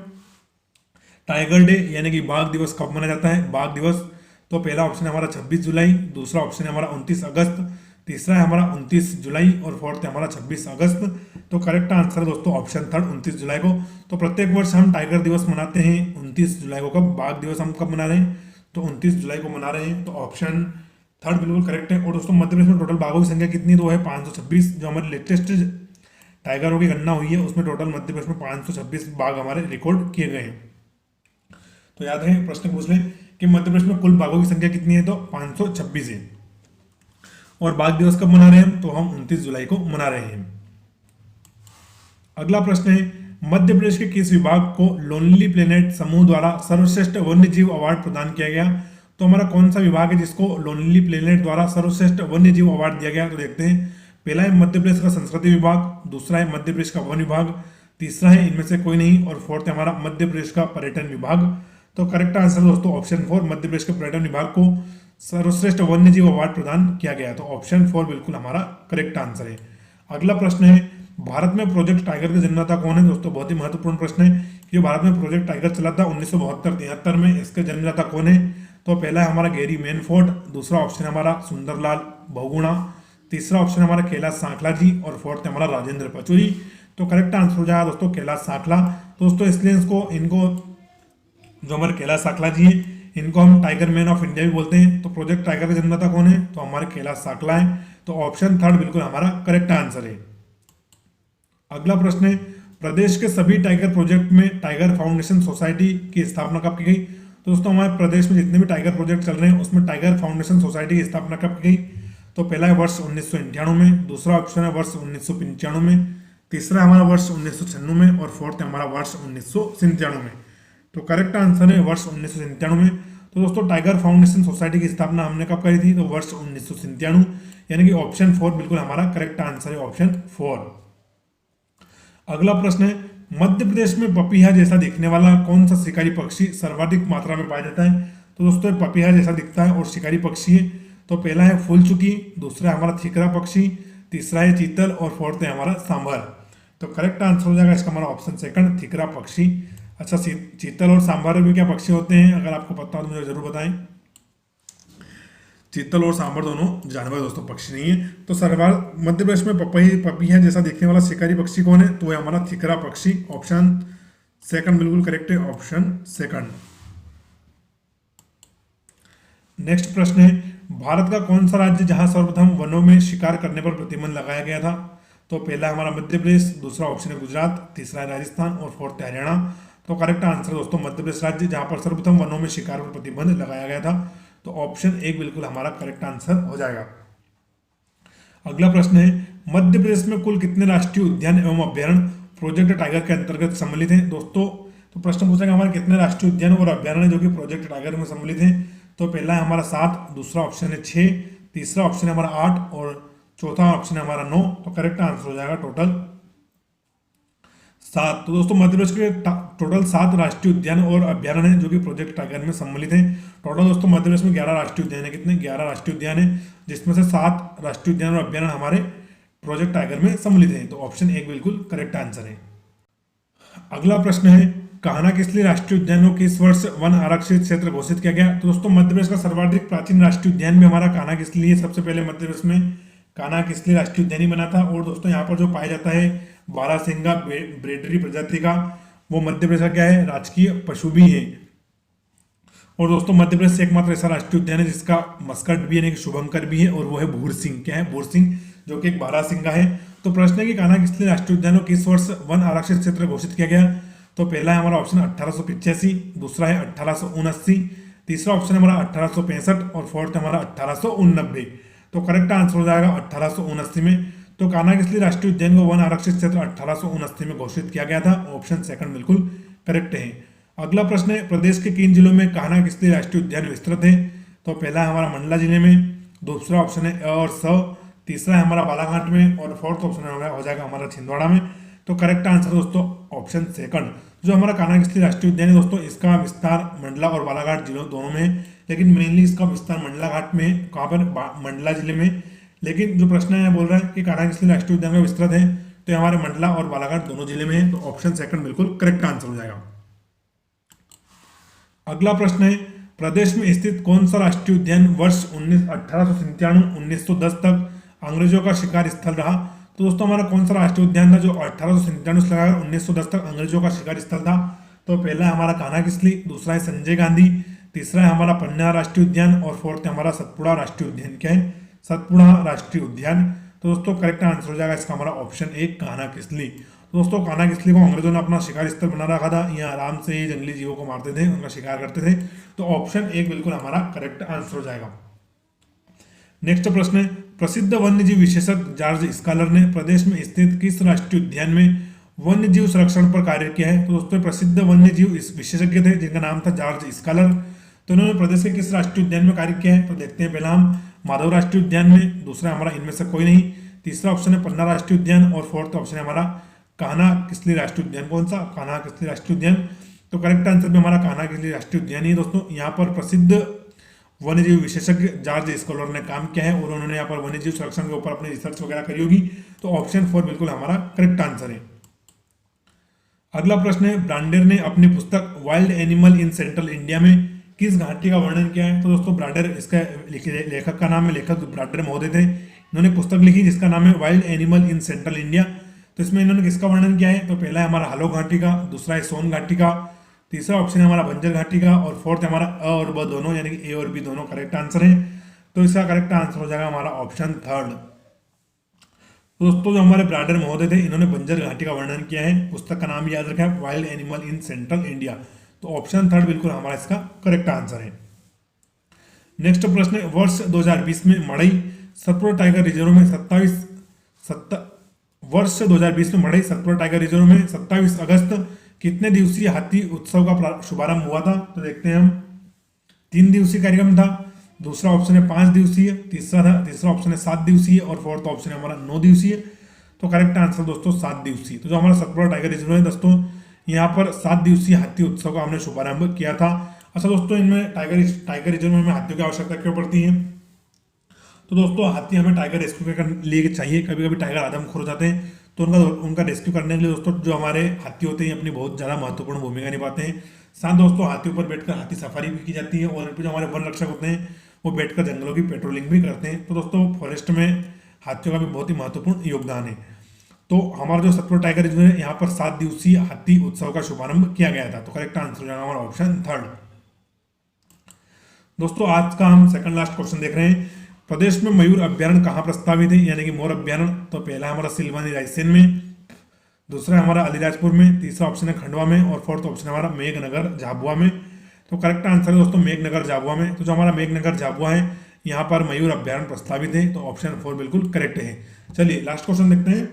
टाइगर डे यानी कि बाघ दिवस कब मनाया जाता है। बाघ दिवस, तो पहला ऑप्शन है हमारा 26 जुलाई, दूसरा ऑप्शन है हमारा 29 अगस्त, तीसरा है हमारा 29 जुलाई और फोर्थ है हमारा 26 अगस्त। तो करेक्ट आंसर है दोस्तों ऑप्शन थर्ड 29 जुलाई को। तो प्रत्येक वर्ष हम टाइगर दिवस मनाते हैं 29 जुलाई को। कब बाघ दिवस हम कब मना रहे हैं? तो 29 जुलाई को मना रहे हैं। तो ऑप्शन थर्ड बिल्कुल करेक्ट है। और दोस्तों मध्य प्रदेश में टोटल बाघों की संख्या कितनी है? तो है 526। जो हमारी लेटेस्ट टाइगरों की गणना हुई है उसमें टोटल मध्य प्रदेश में 526 बाघ हमारे रिकॉर्ड किए गए हैं। तो याद है प्रश्न पूछ लें कि मध्य प्रदेश में कुल बाघों की संख्या कितनी है? तो 526 है। और बाघ दिवस कब मना रहे हैं? तो हम 29 जुलाई को मना रहे हैं। अगला प्रश्न है मध्य प्रदेश के किस विभाग को लोनली प्लेनेट समूह द्वारा सर्वश्रेष्ठ वन्य जीव अवार्ड प्रदान किया गया? तो हमारा कौन सा विभाग है जिसको लोनली प्लेनेट द्वारा सर्वश्रेष्ठ वन्य जीव अवार्ड दिया गया? तो देखते हैं। पहला है मध्य प्रदेश का संस्कृति विभाग, दूसरा है मध्य प्रदेश का वन विभाग, तीसरा है इनमें से कोई नहीं, और फोर्थ है हमारा मध्य प्रदेश का पर्यटन विभाग। तो करेक्ट आंसर दोस्तों ऑप्शन 4 मध्य प्रदेश के पर्यटन विभाग को सर्वश्रेष्ठ वन्य जीव अवार्ड प्रदान किया गया। तो ऑप्शन 4 बिल्कुल हमारा करेक्ट आंसर है। अगला प्रश्न है भारत में प्रोजेक्ट टाइगर के जन्मदाता कौन है? दोस्तों बहुत ही महत्वपूर्ण प्रश्न है कि भारत में प्रोजेक्ट टाइगर चला था 1972-73 में, इसके जन्मदाता कौन है? तो पहला है हमारा गैरी मैनफोर्ड, दूसरा ऑप्शन है हमारा सुंदरलाल बहुगुणा, तीसरा ऑप्शन है हमारा कैलाश सांखला जी, और फोर्थ है हमारा राजेंद्र पचौरी। तो करेक्ट आंसर हो जाएगा दोस्तों कैलाश सांखला। दोस्तों इसलिए इनको जो हमारे कैलाश सांखला जी हैं इनको हम टाइगर मैन ऑफ इंडिया भी बोलते हैं। तो प्रोजेक्ट टाइगर का जन्मदाता कौन है? तो हमारे कैलाश सांखला है। तो ऑप्शन थर्ड बिल्कुल हमारा करेक्ट आंसर है। अगला प्रश्न है प्रदेश के सभी टाइगर प्रोजेक्ट में टाइगर फाउंडेशन सोसाइटी की स्थापना कब की गई? तो दोस्तों हमारे प्रदेश में जितने भी टाइगर प्रोजेक्ट चल रहे हैं उसमें टाइगर फाउंडेशन सोसाइटी की स्थापना कब की गई? तो पहला है वर्ष 1998 में, दूसरा ऑप्शन है वर्ष 1995 में, तीसरा हमारा वर्ष 1996 में, और फोर्थ है हमारा वर्ष 1997 में। तो करेक्ट आंसर है वर्ष 1997 में। तो दोस्तों टाइगर फाउंडेशन सोसाइटी की स्थापना हमने कब करी थी? तो वर्ष 1997, यानी कि ऑप्शन 4 बिल्कुल हमारा करेक्ट आंसर है, ऑप्शन 4। अगला प्रश्न है मध्य प्रदेश में पपीहा जैसा दिखने वाला कौन सा शिकारी पक्षी सर्वाधिक मात्रा में पाया जाता है? तो दोस्तों पपीहा जैसा दिखता है और शिकारी पक्षी है। तो पहला है फूलचुकी, दूसरा है हमारा थिकरा पक्षी, तीसरा है चीतल, और फोर्थ है हमारा सांभर। तो करेक्ट आंसर हो जाएगा इसका हमारा ऑप्शन सेकंड थिकरा पक्षी। अच्छा चीतल और सांभर में क्या पक्षी होते हैं? अगर आपको पता हो तो मुझे जरूर बताएं। चीतल और सांभर दोनों जानवर दोस्तों, पक्षी नहीं है। तो मध्य प्रदेश में पपीहा जैसा दिखने वाला शिकारी पक्षी कौन है? तो है हमारा थिकरा पक्षी। ऑप्शन सेकंड बिल्कुल करेक्ट है, ऑप्शन सेकंड। नेक्स्ट प्रश्न है भारत का कौन सा राज्य जहां सर्वप्रथम वनों में शिकार करने पर प्रतिबंध लगाया गया था? तो पहला हमारा मध्य प्रदेश, दूसरा ऑप्शन है गुजरात, तीसरा है राजस्थान, और फोर्थ है हरियाणा। तो करेक्ट आंसर दोस्तों मध्य प्रदेश राज्य जहां पर सर्वप्रथम वनों में शिकार पर प्रतिबंध लगाया गया था। तो ऑप्शन 1 बिल्कुल हमारा करेक्ट आंसर हो जाएगा। अगला प्रश्न है मध्य प्रदेश में कुल कितने राष्ट्रीय उद्यान एवं अभ्यारण्य प्रोजेक्ट टाइगर के अंतर्गत सम्मिलित हैं? दोस्तों तो प्रश्न पूछेगा हमारे कितने राष्ट्रीय उद्यान और अभ्यारण्य जो कि प्रोजेक्ट टाइगर में सम्मिलित हैं? तो पहला है हमारा 7, दूसरा ऑप्शन है 6, तीसरा ऑप्शन है हमारा 8, और चौथा ऑप्शन है हमारा 9। तो करेक्ट आंसर हो जाएगा टोटल 7। तो दोस्तों मध्य प्रदेश के टोटल 7 राष्ट्रीय उद्यान और अभ्यारण्य हैं जो कि प्रोजेक्ट टाइगर में सम्मिलित हैं। टोटल दोस्तों मध्य प्रदेश में 11 राष्ट्रीय उद्यान है। कितने? 11 राष्ट्रीय उद्यान है, जिसमें से 7 राष्ट्रीय उद्यान और अभ्यारण्य हमारे प्रोजेक्ट टाइगर में सम्मिलित हैं। तो ऑप्शन 1 बिल्कुल करेक्ट आंसर है। अगला प्रश्न है कान्हा किसली राष्ट्रीय उद्यान को किस वर्ष वन आरक्षित क्षेत्र घोषित किया गया? तो दोस्तों मध्य प्रदेश का सर्वाधिक प्राचीन राष्ट्रीय उद्यान में हमारा कान्हा किसली है। सबसे पहले मध्य प्रदेश में कान्हा किसली राष्ट्रीय उद्यान ही बना था। और दोस्तों यहाँ पर जो पाया जाता है बारहसिंगा ब्रेडरी प्रजाति का, वो मध्य प्रदेश का क्या है? राजकीय पशु भी है। और दोस्तों मध्य प्रदेश से एकमात्र ऐसा राष्ट्रीय उद्यान है जिसका मस्कट भी है, शुभंकर भी है, और वो है भूर सिंह। क्या है? भूर सिंह, जो कि एक बारहसिंगा है। तो प्रश्न है कि कान्हा किसली राष्ट्रीय उद्यान को किस वर्ष वन आरक्षित क्षेत्र घोषित किया गया? तो पहला है हमारा ऑप्शन 1885, दूसरा है 1879, तीसरा ऑप्शन है हमारा 1865, और फोर्थ है हमारा 1889। तो करेक्ट आंसर हो जाएगा 1879 में। तो कान्हा किसली राष्ट्रीय उद्यान को वन आरक्षित क्षेत्र 1879 में घोषित किया गया था। ऑप्शन सेकंड बिल्कुल करेक्ट है। अगला प्रश्न है प्रदेश के किन जिलों में कान्हा किसली राष्ट्रीय उद्यान विस्तृत है? तो पहला है हमारा मंडला जिले में, दूसरा ऑप्शन है अ और स, तीसरा है हमारा बालाघाट में, और फोर्थ ऑप्शन हो जाएगा हमारा छिंदवाड़ा में। तो करेक्ट आंसर दोस्तों ऑप्शन सेकंड। जो हमारा कान्हा किसली राष्ट्रीय उद्यान है दोस्तों, इसका विस्तार मंडला और बालाघाट जिलों दोनों में है, लेकिन मेनली इसका विस्तार मंडला घाट में, कहाँ पर? मंडला जिले में। लेकिन जो प्रश्न है बोल रहा है कि कान्हा किसली राष्ट्रीय उद्यान का विस्तृत है, तो ये हमारे मंडला और बालाघाट दोनों जिले में है। तो ऑप्शन सेकंड बिल्कुल करेक्ट आंसर हो जाएगा। अगला प्रश्न है प्रदेश में स्थित कौन सा राष्ट्रीय उद्यान वर्ष 1897-1910 तक अंग्रेजों का शिकार स्थल रहा। तो दोस्तों हमारा कौन सा राष्ट्रीय उद्यान था जो 1897 से लगाकर 1910 तक अंग्रेजों का शिकार स्थल था? तो पहला है हमारा कान्हा किसली, दूसरा है संजय गांधी, तीसरा है हमारा पन्ना राष्ट्रीय उद्यान और फोर्थ है हमारा सतपुड़ा राष्ट्रीय उद्यान। क्या है? सतपुड़ा राष्ट्रीय उद्यान। तो दोस्तों करेक्ट आंसर हो जाएगा इसका हमारा ऑप्शन ए कान्हा किसली। तो दोस्तों कान्हा किसली को अंग्रेजों ने अपना शिकार स्थल बना रखा था, यहाँ आराम से ही जंगली जीवों को मारते थे, उनका शिकार करते थे। तो ऑप्शन ए बिल्कुल हमारा करेक्ट आंसर हो जाएगा। नेक्स्ट प्रश्न है, प्रसिद्ध वन्यजीव विशेषज्ञ जॉर्ज स्कालर ने प्रदेश में स्थित किस राष्ट्रीय उद्यान में वन्यजीव संरक्षण पर कार्य किया है? तो दोस्तों प्रसिद्ध वन्यजीव विशेषज्ञ थे जिनका नाम था जॉर्ज स्कालर। तो इन्होंने प्रदेश के किस राष्ट्रीय उद्यान में कार्य किया है? तो देखते हैं, पहला हम माधव राष्ट्रीय उद्यान में, दूसरा हमारा इनमें से कोई नहीं, तीसरा ऑप्शन है पन्ना राष्ट्रीय उद्यान और फोर्थ ऑप्शन है हमारा कान्हा किसली राष्ट्रीय उद्यान। कौन सा? कान्हा किसली राष्ट्रीय उद्यान। तो करेक्ट आंसर भी हमारा कान्हा किसली राष्ट्रीय उद्यान ही है दोस्तों। यहाँ पर प्रसिद्ध वन्यजीव विशेषज्ञ जॉर्ज स्कालर ने काम किया है और उन्होंने यहाँ पर वन्यजीव संरक्षण के ऊपर अपनी रिसर्च वगैरह करी होगी। तो ऑप्शन 4 बिल्कुल हमारा करेक्ट आंसर है। अगला प्रश्न है, ब्रांडेर ने अपनी पुस्तक wild animal in central India में किस घाटी का वर्णन किया है? तो दोस्तों ब्रांडेर, इसका लेखक का नाम है, लेखक ब्रांडेर महोदय थे। इन्होंने पुस्तक लिखी जिसका नाम है wild animal in central India. तो इसमें इन्होंने किसका वर्णन किया है? तो पहला है हमारा हालो घाटी का, दूसरा है सोन घाटी का, तीसरा ऑप्शन है हमारा बंजर घाटी का और फोर्थ है हमारा अ और ब दोनों, यानी कि ए और बी दोनों करेक्ट आंसर है। तो इसका करेक्ट आंसर हो जाएगा हमारा ऑप्शन 3। दोस्तों जो हमारे ब्रांडेर महोदय थे इन्होंने बंजर घाटी का वर्णन किया है, पुस्तक का नाम याद रखा है wild animal in central India. तो ऑप्शन 3 बिल्कुल हमारा इसका करेक्ट आंसर है। नेक्स्ट प्रश्न है, वर्ष 2020 में मड़ई सतपुड़ा टाइगर रिजर्व में 27 अगस्त कितने दिवसीय हाथी उत्सव का शुभारंभ हुआ था? तो देखते हैं हम, 3 दिवसीय कार्यक्रम था, दूसरा ऑप्शन है 5 दिवसीय, तीसरा ऑप्शन है 7 दिवसीय और फोर्थ ऑप्शन है हमारा 9 दिवसीय। तो करेक्ट आंसर दोस्तों 7 दिवसीय। तो जो हमारा सतपुड़ा टाइगर रिजर्व है दोस्तों, यहाँ पर 7 दिवसीय हाथी उत्सव का हमने शुभारंभ किया था। अच्छा दोस्तों, इनमें टाइगर रिजर्व में हमें हाथियों की आवश्यकता क्यों पड़ती है? तो दोस्तों हाथी हमें टाइगर रेस्क्यू के लिए चाहिए, कभी कभी टाइगर आदमखोर हो जाते हैं तो उनका रेस्क्यू करने के लिए दोस्तों जो हमारे हाथी होते हैं अपनी बहुत ज़्यादा महत्वपूर्ण भूमिका निभाते हैं। साथ दोस्तों हाथियों पर बैठकर हाथी सफारी भी की जाती है और इन पर जो हमारे वन रक्षक होते हैं वो बैठकर जंगलों की पेट्रोलिंग भी करते हैं। तो दोस्तों फॉरेस्ट में हाथियों का भी बहुत ही महत्वपूर्ण योगदान है। तो हमारा जो सतपुड़ा टाइगर रिजर्व है यहाँ पर 7 दिवसीय हाथी उत्सव का शुभारंभ किया गया था। तो करेक्ट आंसर हो जाएगा हमारा ऑप्शन 3। दोस्तों आज का हम सेकंड लास्ट क्वेश्चन देख रहे हैं, प्रदेश में मयूर अभ्यारण्य कहाँ प्रस्तावित है, यानी कि मोर अभ्यारण्य। तो पहला हमारा सिलवानी रायसेन में, दूसरा हमारा अलीराजपुर में, तीसरा ऑप्शन है खंडवा में और फोर्थ ऑप्शन हमारा मेघनगर झाबुआ में। तो करेक्ट आंसर है दोस्तों मेघनगर झाबुआ में। तो जो हमारा मेघनगर झाबुआ है यहाँ पर मयूर अभ्यारण्य प्रस्तावित है। तो ऑप्शन 4 बिल्कुल करेक्ट है। चलिए लास्ट क्वेश्चन देखते हैं,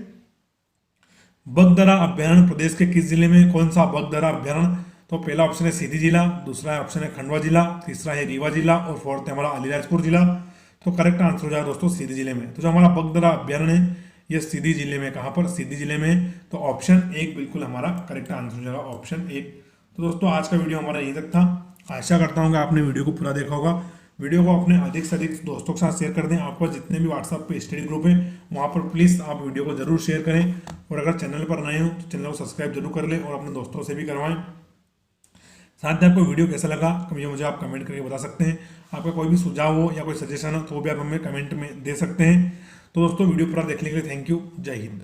बगदरा अभ्यारण्य प्रदेश के किस जिले में? कौन सा बगदरा अभ्यारण्य? तो पहला ऑप्शन है सीधी जिला, दूसरा ऑप्शन है खंडवा जिला, तीसरा है रीवा जिला और फोर्थ है हमारा अलीराजपुर जिला। तो करेक्ट आंसर हो जाएगा दोस्तों सीधी जिले में। तो जो हमारा बगदरा अभ्यारण्य है ये सीधी जिले में, कहाँ पर? सीधी जिले में। तो ऑप्शन 1 बिल्कुल हमारा करेक्ट आंसर हो जाएगा ऑप्शन 1। तो दोस्तों आज का वीडियो हमारा यहीं तक था। आशा करता हूँ कि आपने वीडियो को पूरा देखा होगा। वीडियो को अपने अधिक से अधिक दोस्तों के साथ शेयर कर दें। आपको जितने भी व्हाट्सएप पे स्टडी ग्रुप है वहाँ पर प्लीज़ आप वीडियो को जरूर शेयर करें और अगर चैनल पर नए हो तो चैनल को सब्सक्राइब जरूर कर लें और अपने दोस्तों से भी करवाएं। साथ ही आपको वीडियो कैसा लगा कभी मुझे आप कमेंट करके बता सकते हैं। आपका कोई भी सुझाव हो या कोई सजेशन हो तो भी आप हमें कमेंट में दे सकते हैं। तो दोस्तों वीडियो पूरा देखने के लिए थैंक यू। जय हिंद।